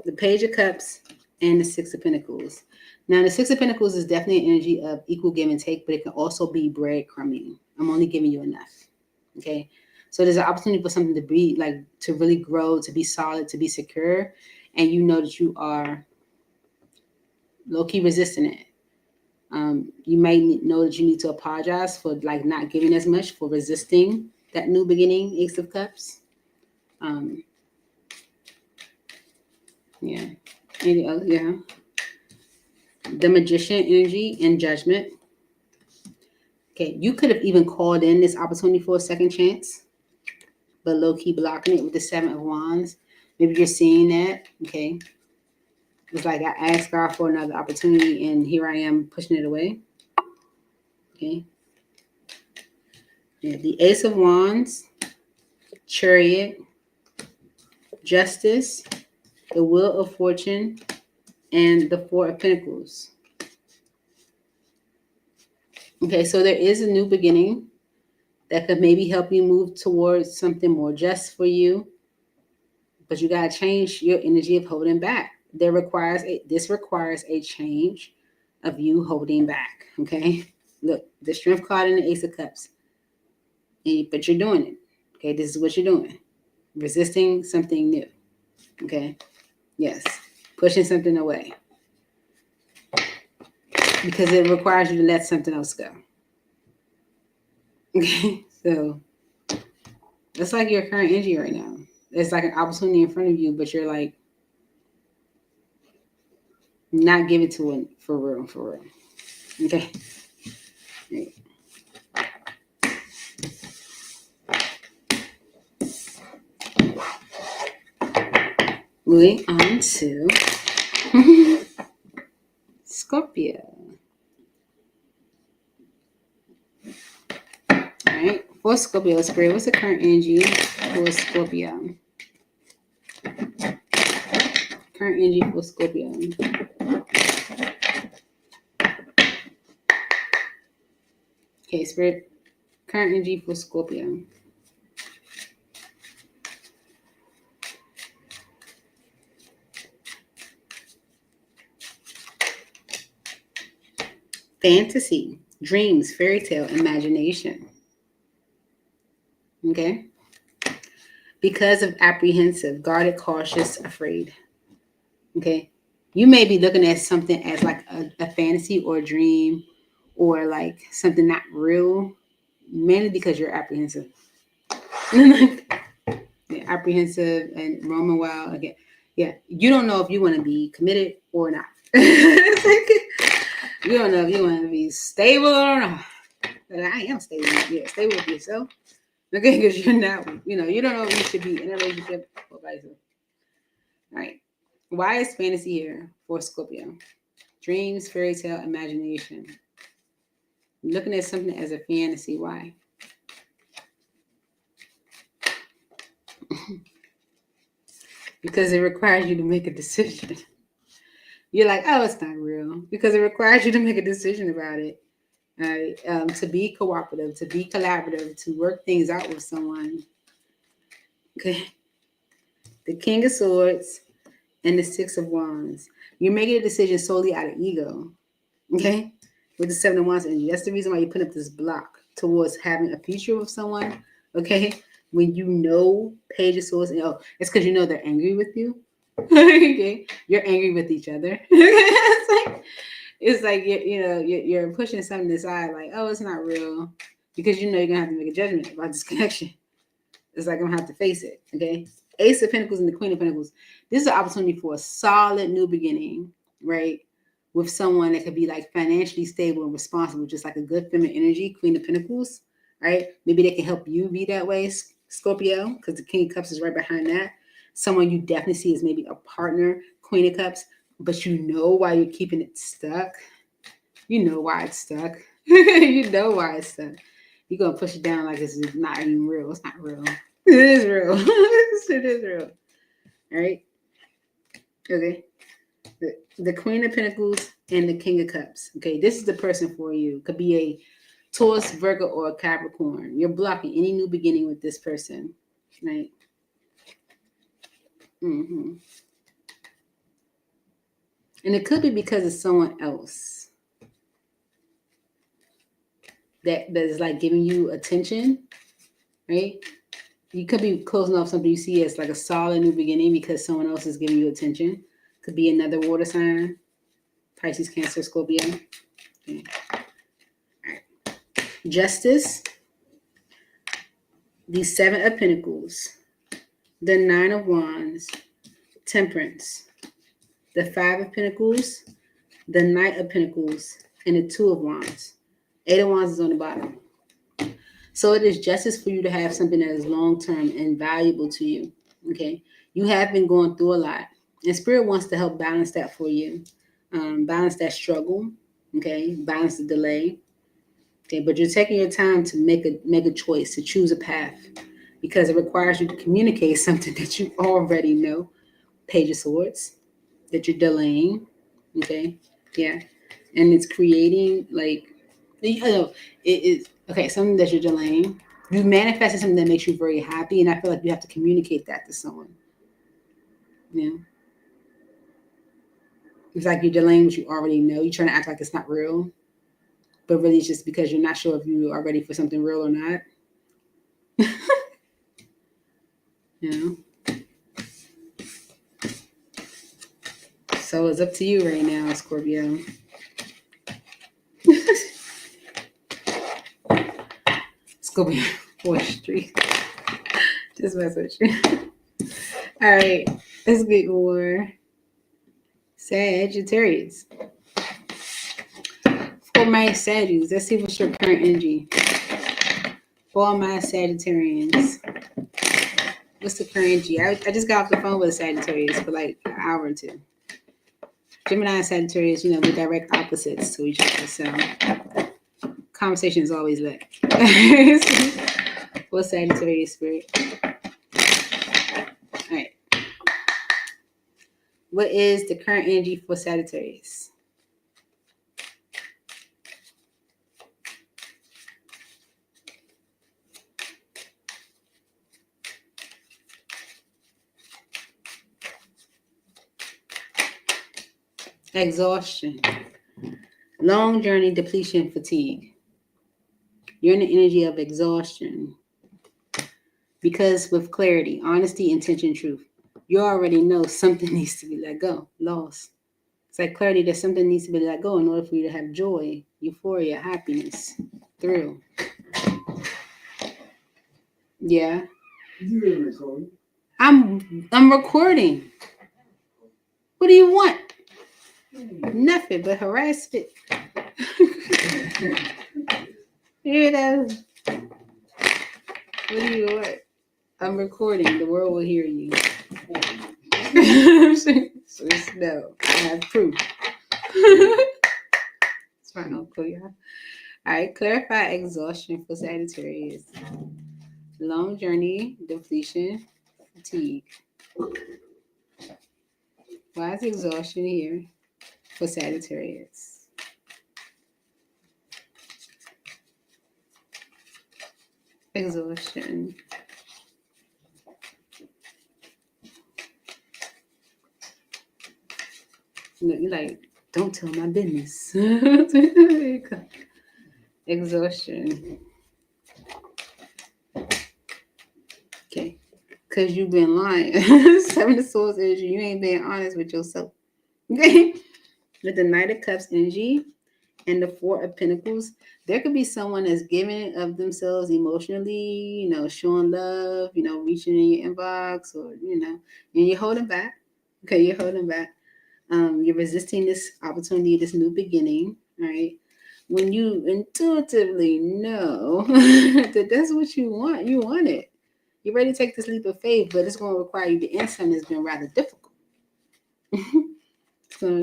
The Page of Cups and the Six of Pentacles. Now, the Six of Pentacles is definitely an energy of equal give and take, but it can also be breadcrumbing. I'm only giving you enough. Okay. So there's an opportunity for something to be like, to really grow, to be solid, to be secure. And you know that you are low-key resisting it. You may know that you need to apologize for like not giving as much, for resisting that new beginning, Ace of Cups. Yeah. Yeah. The Magician energy and Judgment. Okay, you could have even called in this opportunity for a second chance, but low-key blocking it with the Seven of Wands. Maybe you're seeing that. Okay. It's like I asked God for another opportunity, and here I am pushing it away. Okay. Yeah, the Ace of Wands, Chariot, Justice, the Wheel of Fortune, and the Four of Pentacles. Okay, so there is a new beginning that could maybe help you move towards something more just for you, but you gotta change your energy of holding back. This requires a change of you holding back. Okay, look, the Strength card and the Ace of Cups, but you're doing it. Okay, this is what you're doing. Resisting something new. Okay, yes, pushing something away because it requires you to let something else go. Okay, so that's like your current energy right now. It's like an opportunity in front of you, but you're like not giving to it for real, for real. Okay. Right. Moving on to Scorpio. All right. For Scorpio, Spirit, what's the current energy for Scorpio? Current energy for Scorpio. Okay, Spirit, current energy for Scorpio. Fantasy, dreams, fairy tale, imagination. Okay. Because of apprehensive, guarded, cautious, afraid. Okay. You may be looking at something as like a fantasy or a dream or like something not real, mainly because you're apprehensive. Yeah, apprehensive and roaming wild. Again, yeah, you don't know if you want to be committed or not. You don't know if you want to be stable or not. I am stable. Yeah, stable with yourself. Okay, because you're not, you don't know if you should be in a relationship or vice versa. All right. Why is fantasy here for Scorpio? Dreams, fairy tale, imagination. Looking at something as a fantasy. Why? Because it requires you to make a decision. You're like, oh, it's not real. Because it requires you to make a decision about it. To be cooperative, to be collaborative, to work things out with someone. Okay. The King of Swords and the Six of Wands. You're making a decision solely out of ego. Okay. With the Seven of Wands energy. That's the reason why you put up this block towards having a future with someone. Okay. When you know Page of Swords, it's because you know they're angry with you. Okay. You're angry with each other. It's like you're pushing something aside, like, oh, it's not real, because you're gonna have to make a judgment about this connection. It's like I'm gonna have to face it. Okay, Ace of Pentacles and the Queen of Pentacles. This is an opportunity for a solid new beginning, right? With someone that could be like financially stable and responsible, just like a good feminine energy, Queen of Pentacles, right? Maybe they can help you be that way, Scorpio, because the King of Cups is right behind that. Someone you definitely see as maybe a partner, Queen of Cups, but you know why you're keeping it stuck. You know why it's stuck. You know why it's stuck. You're going to push it down like it's not even real. It's not real. It is real. It is real. All right? Okay. The Queen of Pentacles and the King of Cups. Okay, this is the person for you. Could be a Taurus, Virgo, or a Capricorn. You're blocking any new beginning with this person, right? Mm-hmm. And it could be because of someone else that is like giving you attention, right? You could be closing off something you see as like a solid new beginning because someone else is giving you attention. Could be another water sign, Pisces, Cancer, Scorpio. Okay. All right. Justice, the Seven of Pentacles, the Nine of Wands, Temperance, the Five of Pentacles, the Knight of Pentacles, and the Two of Wands. Eight of Wands is on the bottom. So it is justice for you to have something that is long-term and valuable to you, okay? You have been going through a lot, and Spirit wants to help balance that for you. Balance that struggle, okay? Balance the delay, okay? But you're taking your time to make a choice, to choose a path, because it requires you to communicate something that you already know. Page of Swords, that you're delaying, okay? Yeah, and it's creating like, you know, it is okay. Something that you're delaying. You manifested something that makes you very happy, and I feel like you have to communicate that to someone. Yeah, it's like you're delaying what you already know. You're trying to act like it's not real, but really it's just because you're not sure if you are ready for something real or not. You know. So it's up to you right now, Scorpio. Scorpio 4th Street. Just mess with you. All right, let's get more Sagittarius. For my Sagittarius, let's see what's your current energy. For all my Sagittarians, what's the current energy? I just got off the phone with a Sagittarius for like an hour or two. Gemini and Sagittarius, you know, we're direct opposites to each other, so conversation is always lit. What's Sagittarius spirit? All right. What is the current energy for Sagittarius? Exhaustion, long journey, depletion, fatigue. You're in the energy of exhaustion because with clarity, honesty, intention, truth, you already know something needs to be let go, lost. It's like clarity that something needs to be let go in order for you to have joy, euphoria, happiness, thrill. Yeah. You're recording. I'm recording. What do you want? Nothing but harassment. You know. What do you want? I'm recording. The world will hear you. So just know I have proof. It's my uncle, yeah. All right, clarify exhaustion for Sagittarius. Long journey, depletion, fatigue. Why is exhaustion here for Sagittarius? Exhaustion. You're like, don't tell my business. Exhaustion. Okay. Because you've been lying. Seven of Swords energy. You ain't being honest with yourself. Okay. With the Knight of Cups energy and the Four of Pentacles, there could be someone that's giving of themselves emotionally, you know, showing love, you know, reaching in your inbox or, you know, and you're holding back. Okay. You're holding back. You're resisting this opportunity, this new beginning, right? When you intuitively know that that's what you want it. You're ready to take this leap of faith, but it's going to require you to end something that's been rather difficult. So,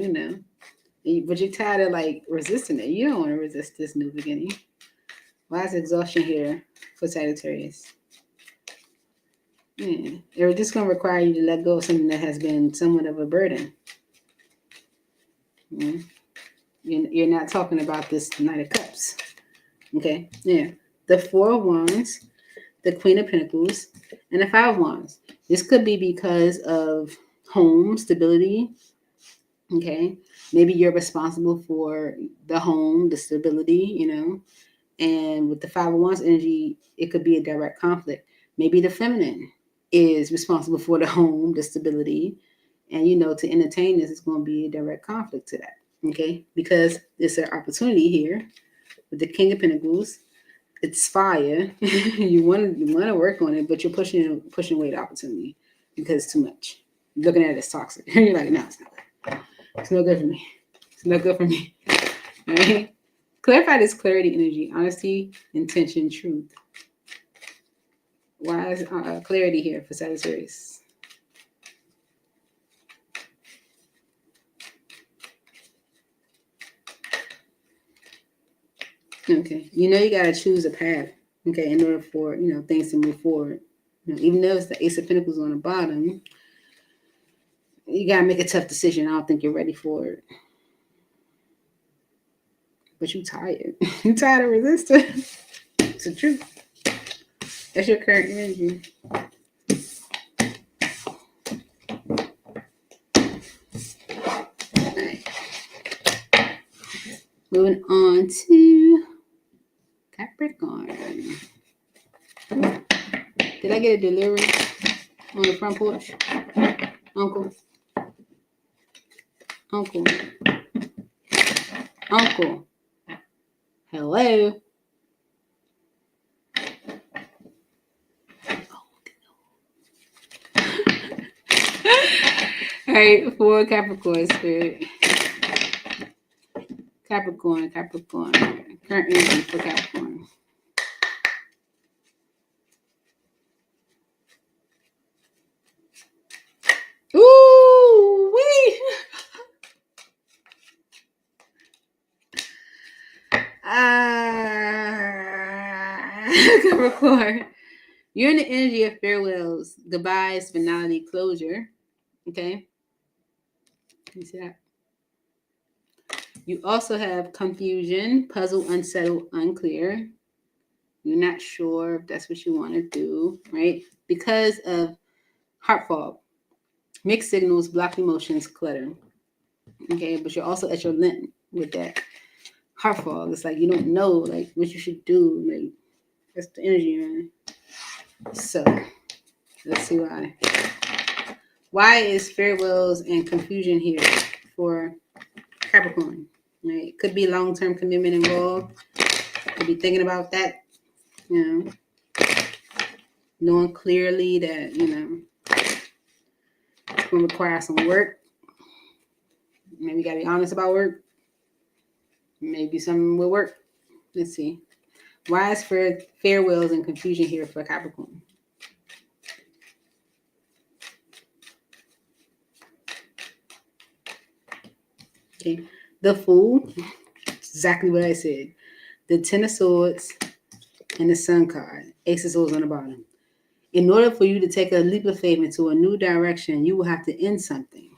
but you're tired of like resisting it. You don't want to resist this new beginning. Why is exhaustion here for Sagittarius? Yeah, it's just going to require you to let go of something that has been somewhat of a burden. Yeah. You're not talking about this Knight of Cups. Okay, yeah. The Four of Wands, the Queen of Pentacles, and the Five of Wands. This could be because of home stability. Okay, maybe you're responsible for the home, the stability, And with the Five of Wands energy, it could be a direct conflict. Maybe the feminine is responsible for the home, the stability. And, to entertain this is going to be a direct conflict to that. Okay, because it's an opportunity here with the King of Pentacles. It's fire. you want to work on it, but you're pushing away the opportunity because it's too much. You're looking at it as toxic. You're like, no, it's not good. It's no good for me. It's no good for me. All right. Clarify this clarity energy, honesty, intention, truth. Why is clarity here for Sagittarius? Okay, you got to choose a path. Okay, in order for things to move forward. Even though it's the Ace of Pentacles on the bottom, you got to make a tough decision. I don't think you're ready for it. But you tired. You tired of resisting. It's the truth. That's your current energy. All right. Moving on to Capricorn. Did I get a delivery on the front porch? Uncle. Hello. All right, for Capricorn spirit. Capricorn. Current energy for Capricorn. Ooh, wee. Capricorn. You're in the energy of farewells, goodbyes, finality, closure. Okay. You see that? You also have confusion, puzzle, unsettled, unclear. You're not sure if that's what you want to do, right? Because of heart fog, mixed signals, blocked emotions, clutter. Okay, but you're also at your limit with that heart fog. It's like you don't know like what you should do. Like that's the energy, man. So let's see why. Why is farewells and confusion here for Capricorn? Right? It could be long-term commitment involved. Could be thinking about that, knowing clearly that, it's going to require some work. Maybe you got to be honest about work. Maybe something will work. Let's see. Why is farewells and confusion here for Capricorn? Okay. The Fool. Exactly what I said. The Ten of Swords and the Sun card. Ace of Swords on the bottom. In order for you to take a leap of faith into a new direction, you will have to end something.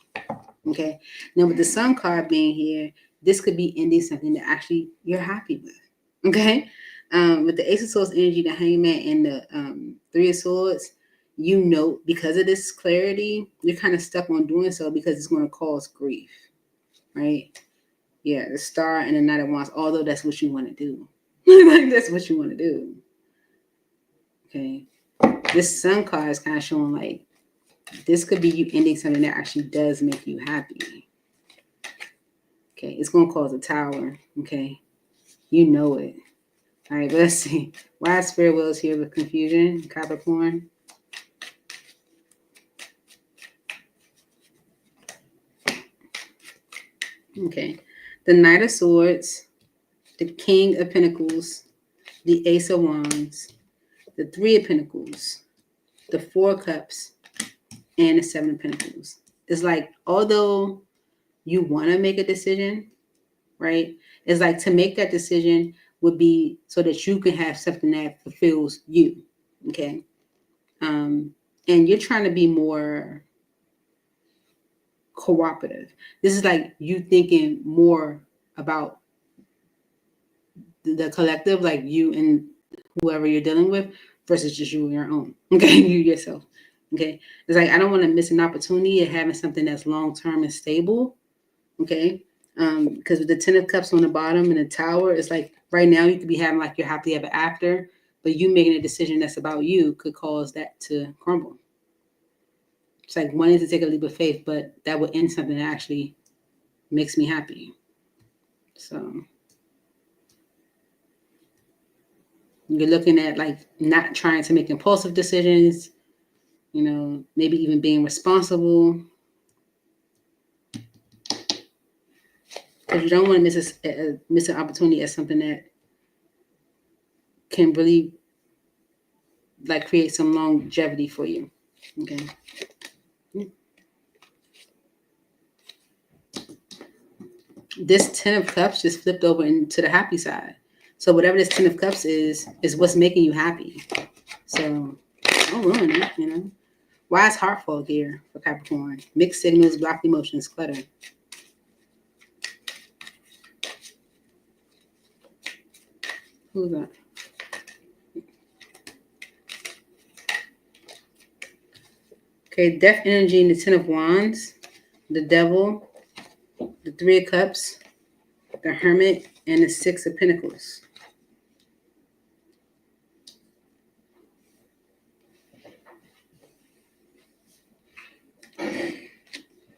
Okay. Now with the Sun card being here, this could be ending something that actually you're happy with. Okay. With the Ace of Swords energy, the Hangman, and the Three of Swords, because of this clarity, you're kind of stuck on doing so because it's going to cause grief. Right? Yeah, the Star and the Knight of Wands, although that's what you want to do. Like that's what you want to do. Okay. This Sun card is kind of showing like this could be you ending something that actually does make you happy. Okay, it's going to cause a tower. Okay, you know it. All right, but let's see. Why is farewells here with confusion, Capricorn? Okay, the Knight of Swords, the King of Pentacles, the Ace of Wands, the Three of Pentacles, the Four of Cups, and the Seven of Pentacles. It's like, although you want to make a decision, right? It's like to make that decision would be so that you can have something that fulfills you. Okay. And you're trying to be more cooperative. This is like you thinking more about the collective, like you and whoever you're dealing with, versus just you and your own. Okay, you yourself. Okay, it's like I don't want to miss an opportunity of having something that's long term and stable. Okay, because with the Ten of Cups on the bottom and the Tower, it's like right now you could be having like your happily ever after, but you making a decision that's about you could cause that to crumble. It's like wanting to take a leap of faith, but that would end something that actually makes me happy. So you're looking at like not trying to make impulsive decisions, you know, maybe even being responsible. Because you don't want to miss an opportunity at something that can really like create some longevity for you. Okay. This Ten of Cups just flipped over into the happy side. So whatever this Ten of Cups is what's making you happy. So don't ruin it, you know. Why is heart fog here for Capricorn? Mixed signals, blocked emotions, clutter. Who's that? Okay, death energy and the Ten of Wands, the Devil, the Three of Cups, the Hermit, and the Six of Pentacles.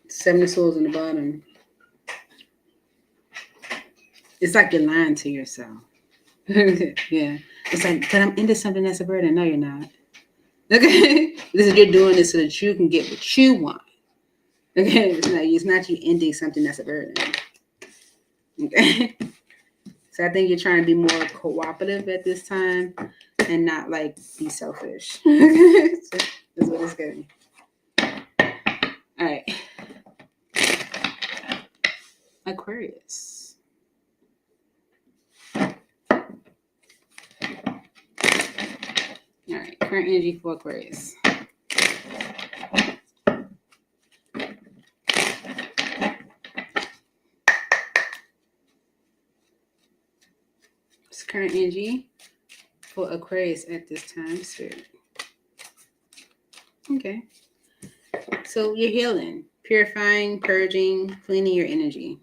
Seven of Swords on the bottom. It's like you're lying to yourself. Yeah. It's like, but I'm into something that's a burden. No, you're not. Okay. This is you're doing this so that you can get what you want. Okay. It's not you ending something that's a burden. Okay. So I think you're trying to be more cooperative at this time and not like be selfish. So that's what it's getting. All right. Aquarius. All right, current energy for Aquarius. It's current energy for Aquarius at this time, Spirit. Okay. So you're healing, purifying, purging, cleaning your energy,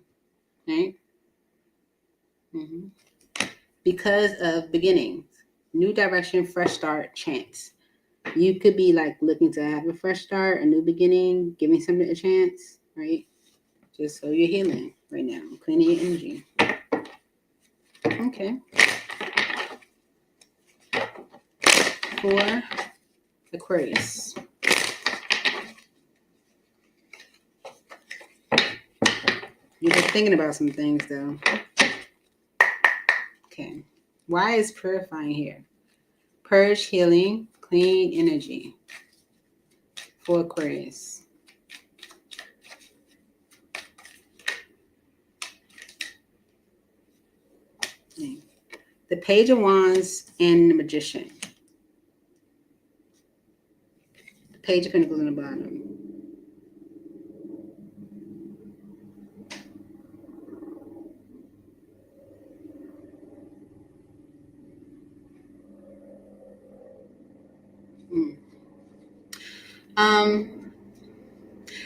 right? Because of beginnings, new direction, fresh start, chance. You could be like looking to have a fresh start, a new beginning, giving something a chance, right? Just so you're healing right now, cleaning your energy. Okay. For Aquarius. You've been thinking about some things though. Okay. Why is purifying here? Purge, healing, clean energy for Aquarius. Okay. The Page of Wands and the Magician. The Page of Pentacles on the bottom.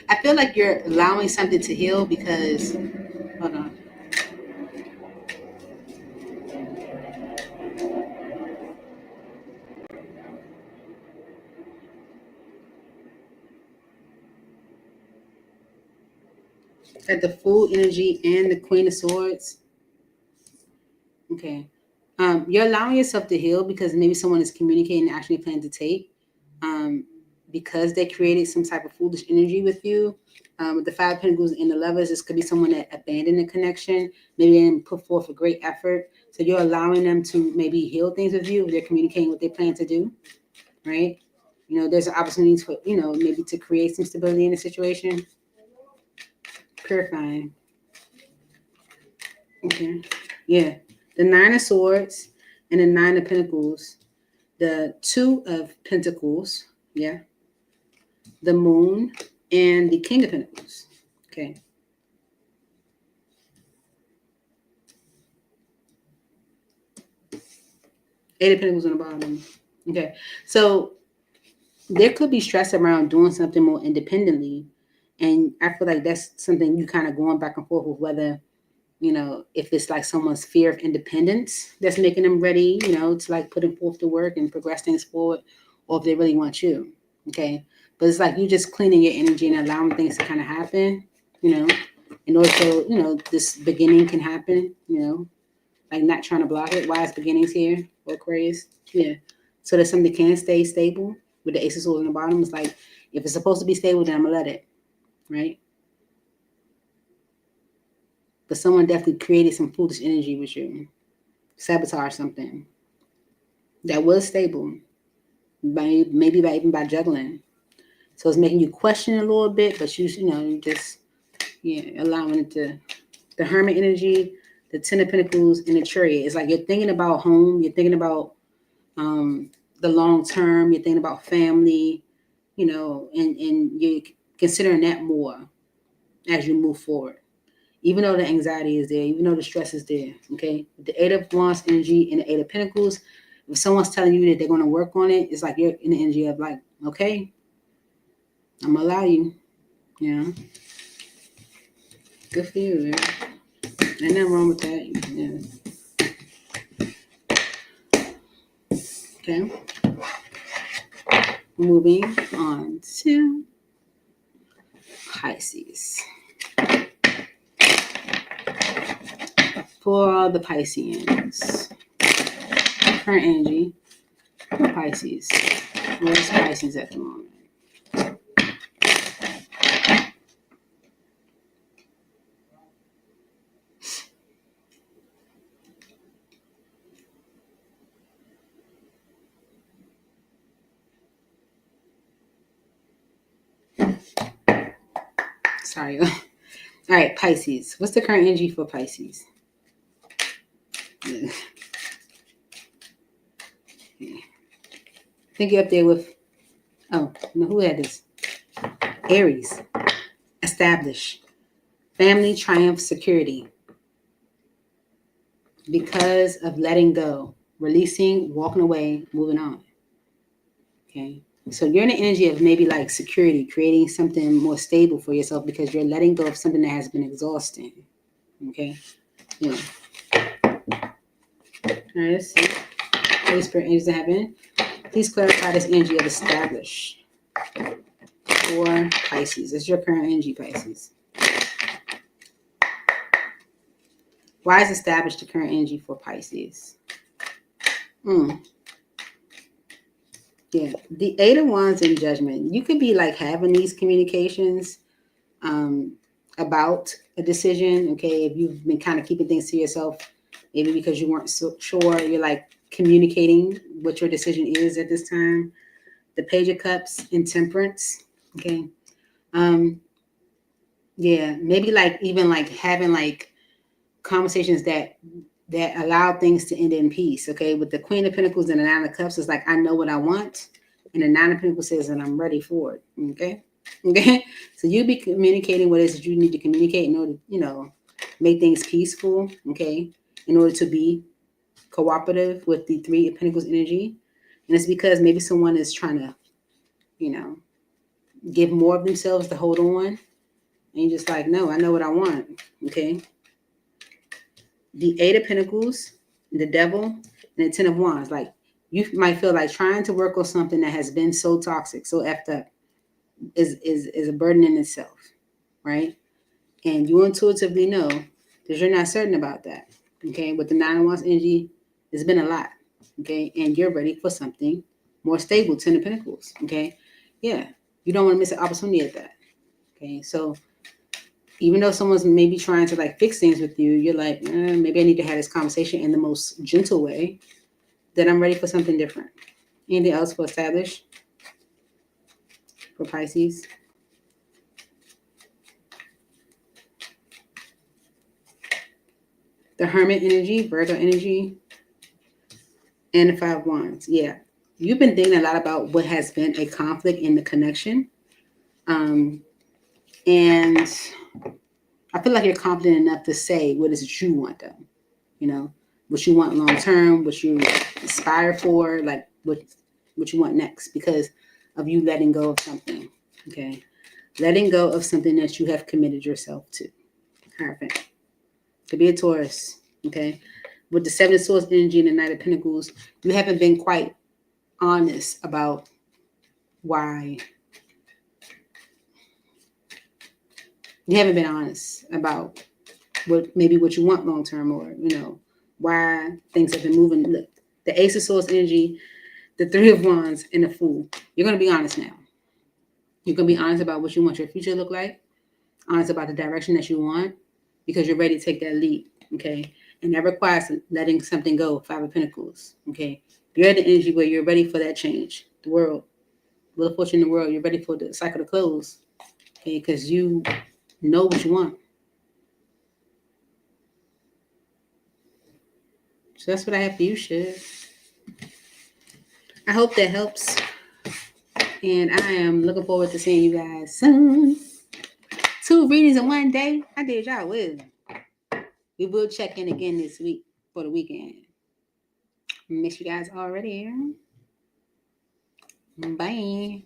I feel like you're allowing something to heal because, hold on. At the Fool energy and the Queen of Swords. Okay. You're allowing yourself to heal because maybe someone is communicating and actually planning to take. Because they created some type of foolish energy with you. With the Five of Pentacles and the Lovers, this could be someone that abandoned the connection. Maybe they didn't put forth a great effort. So you're allowing them to maybe heal things with you if they're communicating what they plan to do, right? There's opportunities for, maybe to create some stability in the situation. Purifying. Okay. Yeah. The 9 of Swords and the 9 of Pentacles. The 2 of Pentacles. Yeah. The Moon and the King of Pentacles. Okay. Eight of Pentacles on the bottom. Okay. So there could be stress around doing something more independently. And I feel like that's something you kind of going back and forth with, whether, if it's like someone's fear of independence that's making them ready, to like putting forth the work and progress things forward, or if they really want you. Okay. But it's like you just cleaning your energy and allowing things to kind of happen, in order so, this beginning can happen, like not trying to block it. Wise beginnings here, Aquarius. Yeah. So that something can stay stable with the Ace of Swords on the bottom. It's like, if it's supposed to be stable, then I'm going to let it. Right? But someone definitely created some foolish energy with you. Sabotage something that was stable. Maybe even by juggling. So it's making you question a little bit, but you just, allowing it to. The Hermit energy, the 10 of Pentacles, and the Chariot. It's like you're thinking about home. You're thinking about the long term. You're thinking about family, and you're considering that more as you move forward. Even though the anxiety is there, even though the stress is there, okay? With the 8 of Wands energy and the 8 of Pentacles, if someone's telling you that they're going to work on it, it's like you're in the energy of like, okay, I'm going to allow you, Good for you, man. Ain't nothing wrong with that. Yeah. Okay. Moving on to Pisces. For the Pisceans, current energy for Pisces. Where's Pisces at the moment? Sorry. All right, Pisces. What's the current energy for Pisces? I think you're up there with, who had this? Aries. Establish. Family, triumph, security. Because of letting go, releasing, walking away, moving on. Okay. So you're in the energy of maybe like security, creating something more stable for yourself because you're letting go of something that has been exhausting. Okay. Yeah. All right, let's see. Holy Spirit angels in heaven. Please clarify this energy of establish for Pisces. It's your current energy, Pisces. Why is established the current energy for Pisces? Yeah, the 8 of Wands in Judgment. You could be like having these communications about a decision. Okay, if you've been kind of keeping things to yourself, maybe because you weren't so sure, you're like communicating what your decision is at this time. The Page of Cups in Temperance. Okay, yeah, maybe like even like having like conversations that allow things to end in peace. Okay, with the Queen of Pentacles and the 9 of Cups, it's like I know what I want, and the 9 of Pentacles says that I'm ready for it. Okay, so you be communicating what it is that you need to communicate in order to make things peaceful. Okay, in order to be cooperative with the 3 of Pentacles energy, and it's because maybe someone is trying to give more of themselves to hold on, and you're just like, no, I know what I want. Okay. The 8 of Pentacles, the Devil, and the 10 of Wands. Like you might feel like trying to work on something that has been so toxic, so effed up, is a burden in itself, right? And you intuitively know that you're not certain about that. Okay, with the 9 of Wands energy, it's been a lot. Okay, and you're ready for something more stable. 10 of Pentacles. Okay, yeah, you don't want to miss an opportunity at that. Okay, so even though someone's maybe trying to like fix things with you, you're like, maybe I need to have this conversation in the most gentle way, that I'm ready for something different. Anything else for establish? for Pisces. The Hermit energy, Virgo energy, and the Five of Wands. Yeah. You've been thinking a lot about what has been a conflict in the connection. And I feel like you're confident enough to say what is it you want, though. You know, what you want long term, what you aspire for, like what you want next, because of you letting go of something. Okay. Letting go of something that you have committed yourself to. Hierophant. Could be a Taurus. Okay. With the Seven of Swords energy and the Knight of Pentacles, you haven't been quite honest about why. You haven't been honest about what you want long term, or why things have been moving. Look, the Ace of Swords energy, the Three of Wands, and the Fool. You're gonna be honest now. You're gonna be honest about what you want your future to look like. Honest about the direction that you want, because you're ready to take that leap. Okay, and that requires letting something go. Five of Pentacles. Okay, you're at the energy where you're ready for that change. The world, Wheel of Fortune in the world. You're ready for the cycle to close. Okay, because you know what you want. So that's what I have for you, Shiv. I hope that helps. And I am looking forward to seeing you guys soon. 2 readings in one day. I did y'all well. We will check in again this week for the weekend. Miss you guys already. Bye.